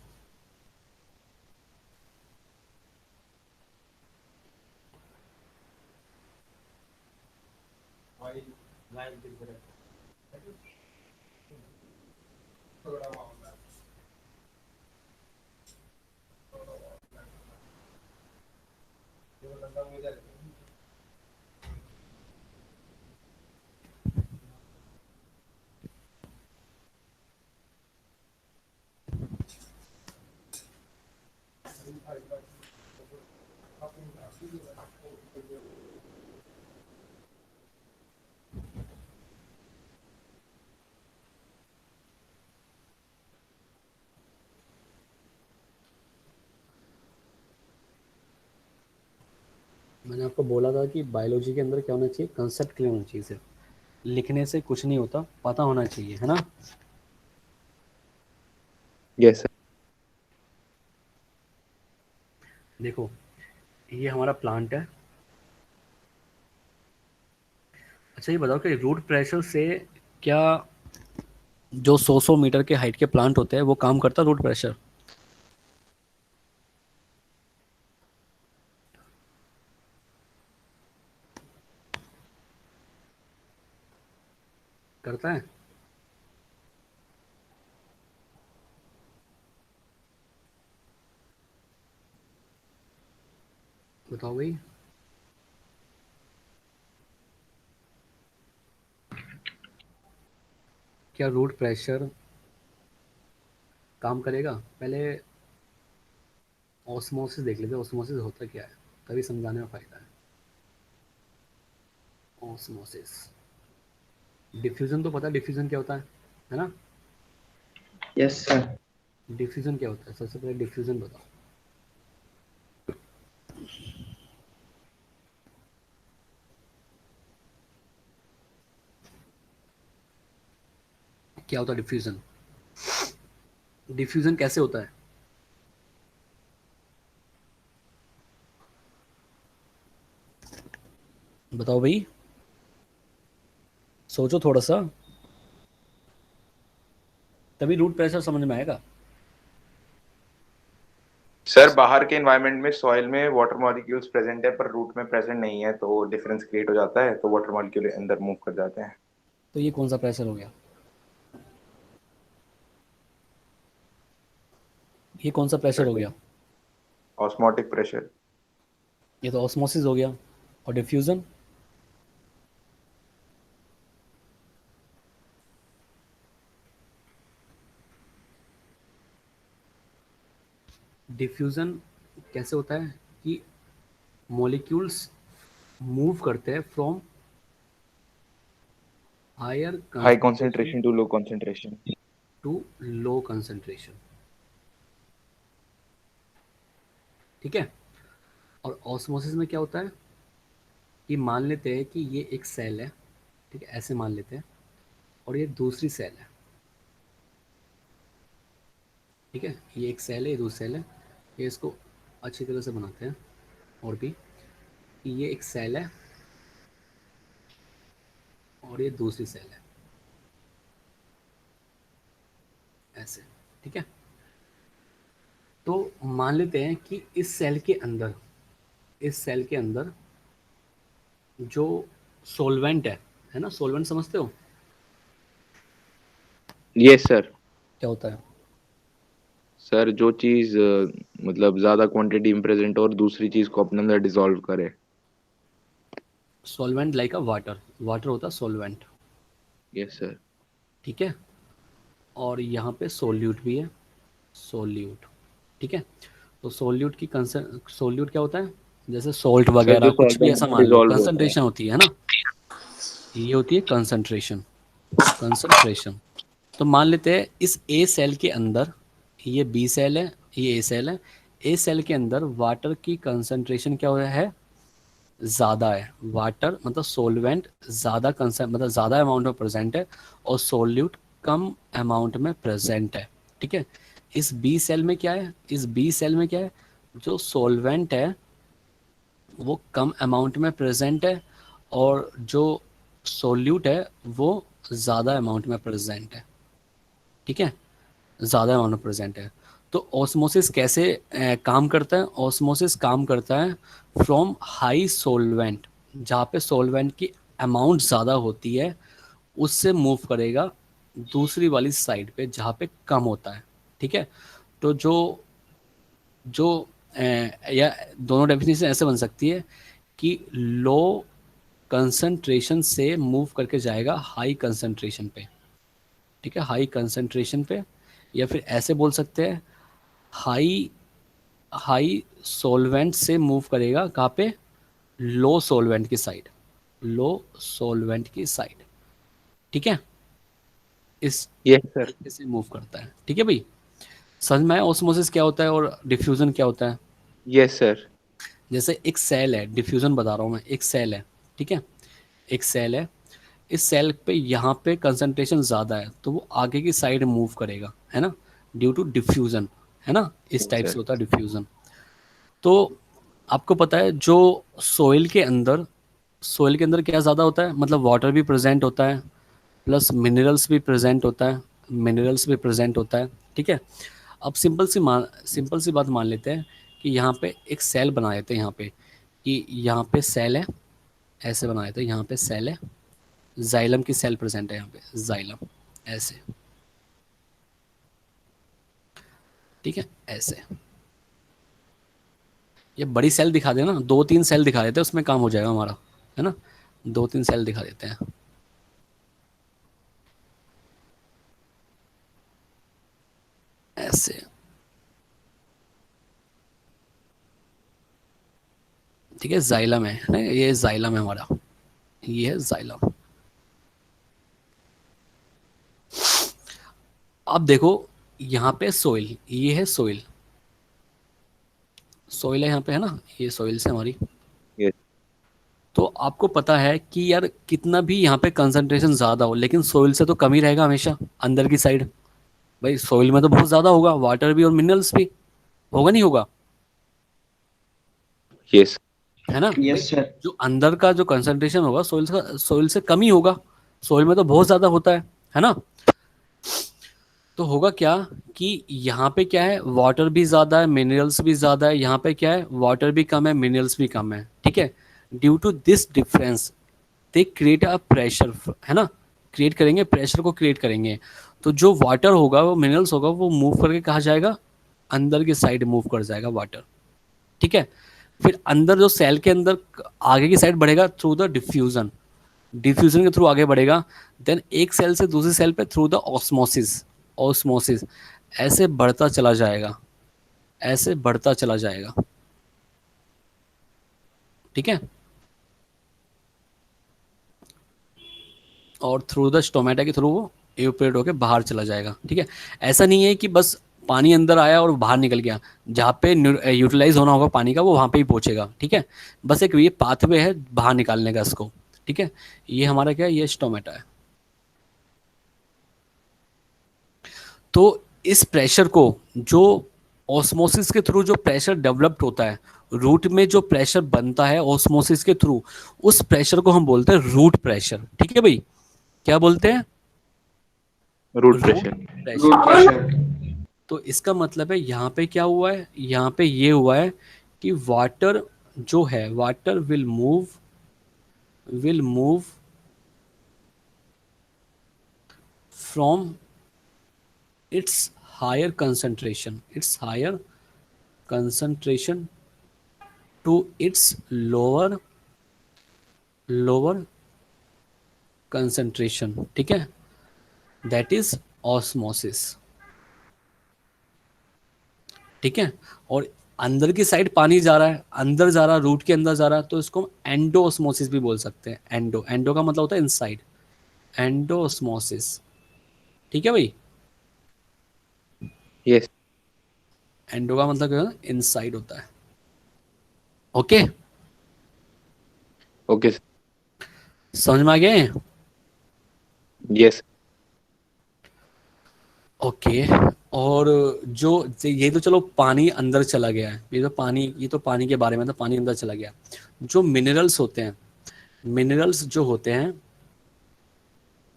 मैंने आपको बोला था कि बायोलॉजी के अंदर क्या होना चाहिए, कंसेप्ट क्लियर होना चाहिए। सिर्फ लिखने से कुछ नहीं होता, पता होना चाहिए, है ना। Yes sir. देखो, ये हमारा प्लांट है। अच्छा, ये बताओ कि रूट प्रेशर से क्या जो 100 मीटर के हाइट के प्लांट होते हैं वो काम करता है, रूट प्रेशर करता है? बताओ भाई। क्या रूट प्रेशर काम करेगा? पहले ऑस्मोसिस देख लेते हैं, ऑस्मोसिस होता क्या है, तभी समझाने में फ़ायदा है। ऑस्मोसिस, डिफ्यूज़न तो पता है, डिफ्यूज़न क्या होता है ना। Yes, sir. डिफ्यूज़न क्या होता है, सबसे पहले डिफ्यूज़न बताओ। क्या होता है डिफ्यूज़न? डिफ्यूज़न कैसे होता है? बताओ भाई, सोचो थोड़ा सा, तभी रूट प्रेशर समझ में आएगा। सर बाहर के एनवायरनमेंट में सॉइल में वाटर मॉलिक्यूल्स प्रेजेंट है पर रूट में प्रेजेंट नहीं है, तो डिफरेंस क्रिएट हो जाता है, तो वाटर मॉलिक्यूल अंदर मूव कर जाते हैं। तो ये कौन सा प्रेशर हो गया? ये कौन सा प्रेशर हो गया? Osmotic pressure. ये तो ऑस्मोसिस हो गया। और डिफ्यूज़न? डिफ्यूज़न कैसे होता है कि मॉलिक्यूल्स मूव करते हैं from higher high concentration concentration to low concentration. To low concentration, ठीक है। और ऑस्मोसिस में क्या होता है कि मान लेते हैं कि ये एक सेल है, ठीक है, ऐसे मान लेते हैं, और ये दूसरी सेल है, ठीक है। ये एक सेल है, ये दूसरी सेल है। ये इसको अच्छी तरह से बनाते हैं और भी, कि ये एक सेल है और ये दूसरी सेल है, ऐसे, ठीक है। तो मान लेते हैं कि इस सेल के अंदर, इस सेल के अंदर जो सोलवेंट है ना, सोलवेंट समझते हो यस सर। क्या होता है? सर जो चीज मतलब ज्यादा क्वांटिटी में प्रेजेंट हो और दूसरी चीज को अपने अंदर डिसॉल्व करे। सॉल्वेंट लाइक अ वाटर, वाटर होता है सॉल्वेंट, यस सर। ठीक है। और यहाँ पे सोल्यूट भी है, सोल्यूट, ठीक है। तो सोल्यूट की सोल्यूट क्या होता है, जैसे सोल्ट सर वगैरह जो कुछ भी सॉल्वेंट ऐसा में मान लो, डिसॉल्व होता है। कंसंट्रेशन होती है ना, ये होती है कंसंट्रेशन, कंसंट्रेशन। तो मान लेते हैं इस ए सेल के अंदर, ये बी सेल है, ये ए सेल है, ए सेल के अंदर वाटर की कंसंट्रेशन क्या हो रहा है, ज़्यादा है। वाटर मतलब सोलवेंट ज़्यादा कंसेंट, मतलब ज़्यादा अमाउंट में प्रेजेंट है, और सोल्यूट कम अमाउंट में प्रेजेंट है, ठीक है। इस बी सेल में क्या है, इस बी सेल में क्या है, जो सॉल्वेंट है वो कम अमाउंट में प्रेजेंट है और जो सोल्यूट है वो ज़्यादा अमाउंट में प्रेजेंट है, ठीक है, ज़्यादा अमाउंट में प्रेजेंट है। तो ऑस्मोसिस कैसे काम करता है? ऑस्मोसिस काम करता है फ्रॉम हाई सोल्वेंट, जहाँ पे सोल्वेंट की अमाउंट ज़्यादा होती है उससे मूव करेगा दूसरी वाली साइड पे जहाँ पे कम होता है, ठीक है। तो जो जो या दोनों डेफिनेशन ऐसे बन सकती है कि लो कंसंट्रेशन से मूव करके जाएगा हाई कंसंट्रेशन पे, ठीक है, हाई कंसंट्रेशन पे। या फिर ऐसे बोल सकते हैं हाई हाई सोलवेंट से मूव करेगा कहाँ पे? लो सोलवेंट की साइड, लो सोलवेंट की साइड, ठीक है, इस यस सर। तरीके से मूव करता है, ठीक है भाई। समझ में आया ऑस्मोसिस क्या होता है और डिफ्यूजन क्या होता है? Yes sir. जैसे एक सेल है, डिफ्यूजन बता रहा हूँ मैं, एक सेल है, ठीक है, एक सेल है, इस सेल पे यहाँ पे कंसंट्रेशन ज़्यादा है तो वो आगे की साइड मूव करेगा, है ना, ड्यू टू डिफ्यूजन, है ना, इस टाइप सर। से होता है डिफ्यूजन। तो आपको पता है जो सोइल के अंदर क्या ज़्यादा होता है, मतलब वाटर भी प्रेजेंट होता है प्लस मिनरल्स भी प्रेजेंट होता है, ठीक है। अब सिंपल सी बात मान लेते हैं कि यहाँ पे एक सेल बना लेते हैं, यहाँ पे कि यहाँ पे सेल है, ऐसे बना लेते हैं, यहाँ पे सेल है, जाइलम की सेल प्रेजेंट है यहाँ पे, जाइलम ऐसे, ठीक है, ऐसे। ये बड़ी सेल दिखा देना, 2-3 सेल दिखा देते हैं उसमें काम हो जाएगा हमारा, है ना, 2-3 सेल दिखा देते हैं ऐसे, ठीक है, जाइलम है ना, ये जाइलम है हमारा, ये है जाइलम। अब देखो यहाँ पे सोइल, ये है सोइल, सोइल है यहाँ पे, है ना, ये सोइल से हमारी। यस। तो आपको पता है कि यार कितना भी यहाँ पे कंसंट्रेशन ज़्यादा हो लेकिन सोइल से तो कम ही रहेगा हमेशा अंदर की साइड। भाई सोइल में तो बहुत ज़्यादा होगा, वाटर भी और मिनरल्स भी, होगा नहीं होगा, यस। है ना भाई। Yes sir. जो अंदर का जो कंसंट्रेशन होगा सोइल से कम ही होगा, सोइल में तो बहुत ज़्यादा होता है ना। तो होगा क्या कि यहाँ पे क्या है, वाटर भी ज़्यादा है मिनरल्स भी ज़्यादा है, यहाँ पे क्या है, वाटर भी कम है मिनरल्स भी कम है, ठीक है। Due to this difference they create a pressure, है ना, क्रिएट करेंगे, प्रेशर को क्रिएट करेंगे। तो जो वाटर होगा वो मिनरल्स होगा वो मूव करके कहा जाएगा, अंदर की साइड मूव कर जाएगा वाटर, ठीक है। फिर अंदर जो सेल के अंदर आगे की साइड बढ़ेगा थ्रू द डिफ्यूजन, डिफ्यूजन के थ्रू आगे बढ़ेगा। देन एक सेल से दूसरी सेल पे थ्रू द ऑस्मोसिस, ऑस्मोसिस ऐसे बढ़ता चला जाएगा, ऐसे बढ़ता चला जाएगा, ठीक है। और थ्रू द स्टोमेटा के थ्रू वो एवोपरेट होकर बाहर चला जाएगा, ठीक है। ऐसा नहीं है कि बस पानी अंदर आया और बाहर निकल गया, जहाँ पे यूटिलाइज होना होगा पानी का वो वहाँ पे ही पहुँचेगा, ठीक है। बस एक ये पाथवे है बाहर निकालने का इसको, ठीक है। ये हमारा क्या है, ये स्टोमेटा है। तो इस प्रेशर को, जो ऑस्मोसिस के थ्रू जो प्रेशर डेवलप्ड होता है, रूट में जो प्रेशर बनता है ऑस्मोसिस के थ्रू, उस प्रेशर को हम बोलते हैं रूट प्रेशर, ठीक है भाई। क्या बोलते हैं? Root pressure. Root pressure. तो इसका मतलब है यहाँ पे क्या हुआ है, यहाँ पे ये हुआ है कि वाटर जो है, water will move from its higher concentration to its lower concentration, ठीक है, that is osmosis, ठीक है। और अंदर की साइड पानी जा रहा है, अंदर जा रहा है, रूट के अंदर जा रहा है, तो इसको हम एंडोऑस्मोसिस भी बोल सकते हैं। एंडो का मतलब होता है इनसाइड, एंडोऑस्मोसिस, ठीक है भाई। यस। एंडो का मतलब क्या होता है, इनसाइड होता है, ओके। ओके। समझ में आ गया है? यस। ओके। और जो ये तो चलो पानी अंदर चला गया है, ये तो पानी के बारे में, तो पानी अंदर चला गया। जो मिनरल्स होते हैं, मिनरल्स जो होते हैं,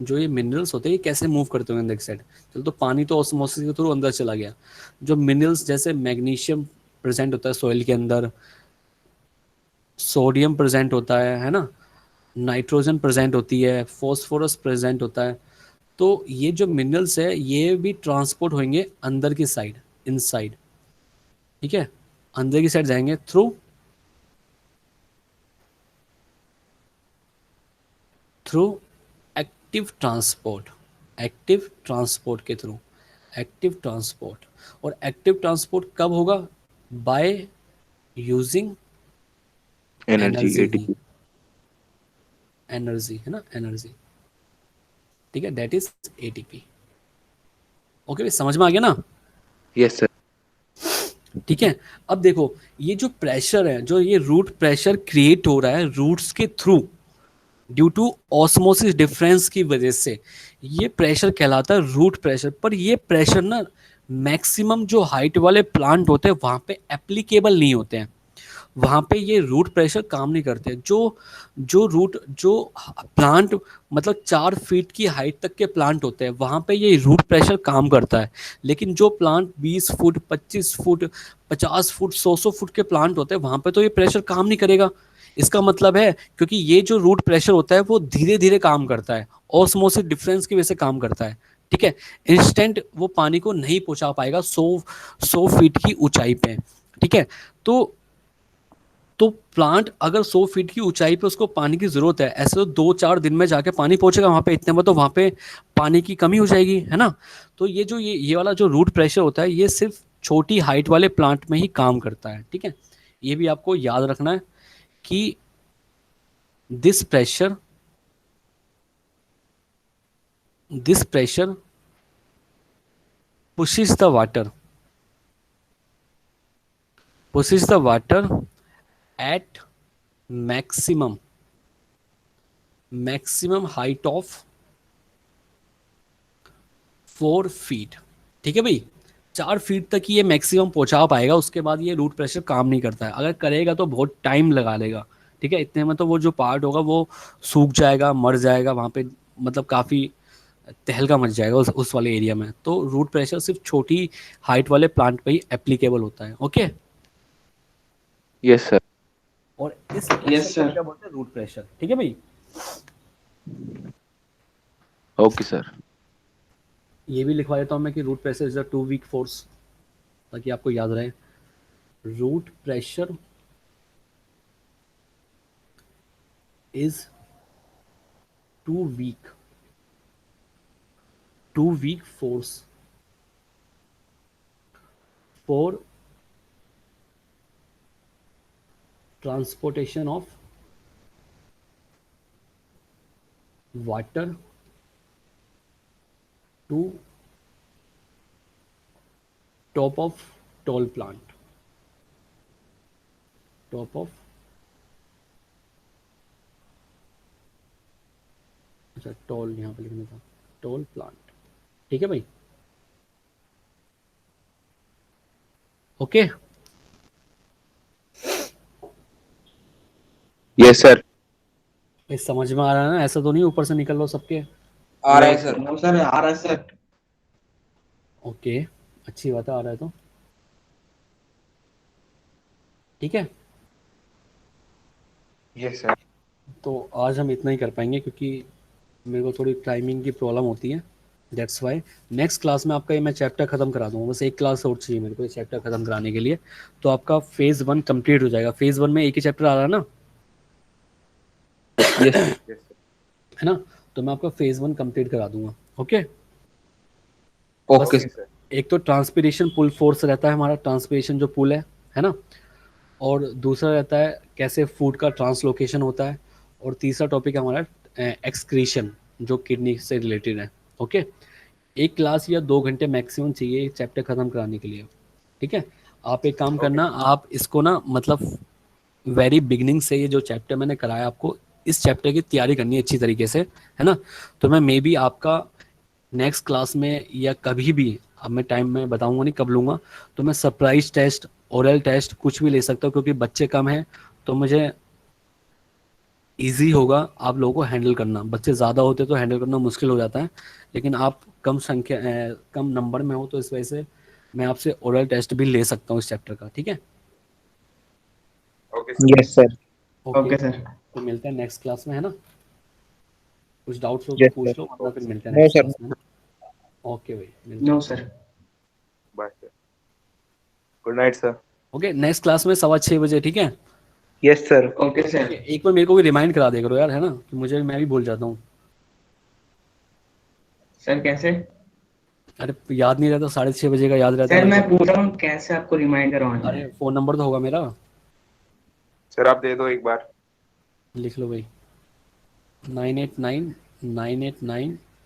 जो ये मिनरल्स होते हैं, ये कैसे मूव करते होंगे नेक्स्ट साइड। चलो तो पानी तो ऑस्मोसिस के थ्रू अंदर चला गया। जो मिनरल्स जैसे मैग्नीशियम प्रेजेंट होता है सॉइल के अंदर, सोडियम प्रेजेंट होता है ना, नाइट्रोजन प्रेजेंट होती है, फॉस्फोरस प्रेजेंट होता है। तो ये जो मिनरल्स है ये भी ट्रांसपोर्ट होंगे अंदर की साइड, इनसाइड, ठीक है, अंदर की साइड जाएंगे through through active transport, active transport के थ्रू, एक्टिव ट्रांसपोर्ट। और एक्टिव ट्रांसपोर्ट कब होगा? By using energy energy, ATP. Energy है ना, एनर्जी, ठीक है, दैट इज एटीपी। ओके, समझ में आ गया ना? Yes sir. ठीक है। अब देखो ये जो प्रेशर है, जो ये रूट प्रेशर क्रिएट हो रहा है रूट्स के through due to osmosis difference की वजह से, ये प्रेशर कहलाता है रूट प्रेशर। पर ये प्रेशर ना मैक्सिमम जो हाइट वाले प्लांट होते हैं वहां पे एप्लीकेबल नहीं होते हैं, वहां पे ये रूट प्रेशर काम नहीं करते। जो प्लांट मतलब 4 फीट की हाइट तक के प्लांट होते हैं वहां पे ये रूट प्रेशर काम करता है। लेकिन जो plant 20 foot, 25 foot, 50 foot, 100 foot के प्लांट होते हैं वहां पे तो ये प्रेशर काम नहीं करेगा। इसका मतलब है क्योंकि ये जो रूट प्रेशर होता है वो धीरे धीरे काम करता है, ऑस्मोसिस डिफरेंस की वजह से काम करता है, ठीक है। इंस्टेंट वो पानी को नहीं पहुंचा पाएगा 100 फीट की ऊंचाई पे, ठीक है। तो प्लांट अगर 100 फीट की ऊंचाई पे उसको पानी की जरूरत है, ऐसे तो 2-4 दिन में जाके पानी पहुंचेगा वहां पे, इतने में तो वहां पे पानी की कमी हो जाएगी, है ना। तो ये जो ये वाला जो रूट प्रेशर होता है ये सिर्फ छोटी हाइट वाले प्लांट में ही काम करता है, ठीक है। ये भी आपको याद रखना है कि this pressure pushes the water at maximum height of 4 feet, ठीक है भाई। 4 फीट तक ही ये मैक्सिमम पहुंचा पाएगा, उसके बाद ये रूट प्रेशर काम नहीं करता है। अगर करेगा तो बहुत टाइम लगा लेगा, ठीक है। इतने में तो वो जो पार्ट होगा वो सूख जाएगा, मर जाएगा वहां पे, मतलब काफी तहलका मच जाएगा उस वाले एरिया में। तो रूट प्रेशर सिर्फ छोटी हाइट वाले प्लांट पे ही एप्लीकेबल होता है, ओके। Yes sir. और इस Yes, प्रेशर को sir. क्या बोलते हैं? रूट प्रेशर, ठीक है भाई। Okay sir. ये भी लिखवा देता हूँ मैं कि root pressure is a 2 weak force, ताकि आपको याद रहे। Root pressure is 2 weak force for transportation of water to top of tall plant, top of, अच्छा टॉल यहाँ पे लिखना था, टॉल प्लांट, ठीक है भाई, ओके। Yes sir. ये समझ में आ रहा है ना? ऐसा तो नहीं ऊपर से निकल लो सबके, आ रहा है सर। No, sir. आ रहा है सर. ओके, अच्छी बात है, आ रहा है तो ठीक है। Yes sir. तो आज हम इतना ही कर पाएंगे क्योंकि मेरे को थोड़ी टाइमिंग की प्रॉब्लम होती है, दैट्स वाई। नेक्स्ट क्लास में आपका ये मैं चैप्टर ख़त्म करा दूंगा, बस एक क्लास और चाहिए मेरे को ये चैप्टर ख़त्म कराने के लिए। तो आपका फेज़ 1 कंप्लीट हो जाएगा। फेज़ 1 में एक ही चैप्टर आ रहा है ना, यस यस सर। है ना। तो मैं आपका फेज़ 1 कंप्लीट करा दूंगा, ओके। ओके बस एक तो ट्रांसपिरेशन पुल फोर्स रहता है हमारा, ट्रांसपिरेशन जो पुल है ना। और दूसरा रहता है कैसे फूड का ट्रांसलोकेशन होता है। और तीसरा टॉपिक है हमारा एक्सक्रीशन, जो किडनी से रिलेटेड है, ओके। एक क्लास या 2 घंटे मैक्सिमम चाहिए चैप्टर ख़त्म कराने के लिए, ठीक है। आप एक काम करना, आप इसको ना मतलब वेरी बिगनिंग से ये जो चैप्टर मैंने कराया आपको, इस चैप्टर की तैयारी करनी है अच्छी तरीके से, है ना। तो मैं मे बी आपका नेक्स्ट क्लास में या कभी भी अब मैं टाइम में बताऊंगा नहीं कब लूँगा, तो मैं सरप्राइज टेस्ट, ओरल टेस्ट कुछ भी ले सकता हूँ, क्योंकि बच्चे कम हैं तो मुझे ईजी होगा आप लोगों को हैंडल करना। बच्चे ज़्यादा होते तो हैंडल करना मुश्किल हो जाता है, लेकिन आप कम संख्या कम नंबर में हो, तो इस वजह से मैं आपसे ओरल टेस्ट भी ले सकता हूँ इस चैप्टर का, ठीक है? Okay sir. Yes sir. Okay, okay sir. तो मिलते हैं नेक्स्ट क्लास में, है ना? कुछ डाउट्स हो तो यस पूछ सर। लो, वरना फिर मिलते हैं नो नेक्स्ट सर। क्लास में, है ना? ओके भाई, मिलते नो हैं। Sir. Bye sir. Good night sir. Okay, next class में 6:15 ठीक है? Yes sir. Okay sir. Okay, एक बार मेरे को भी रिमाइंड करा दिया करो यार, है ना? कि मुझे, मैं भी भूल जाता हूँ। सर कैसे? अरे याद नहीं रहता, 6:30 का याद रहता है सर मेरे मैं को। पूछ रहा हूँ कैसे आपको रिमाइंड करवाना अरे है? फोन नंबर तो होगा मेरा, सर आप दे दो एक बार। लिख लो भाई, 989 989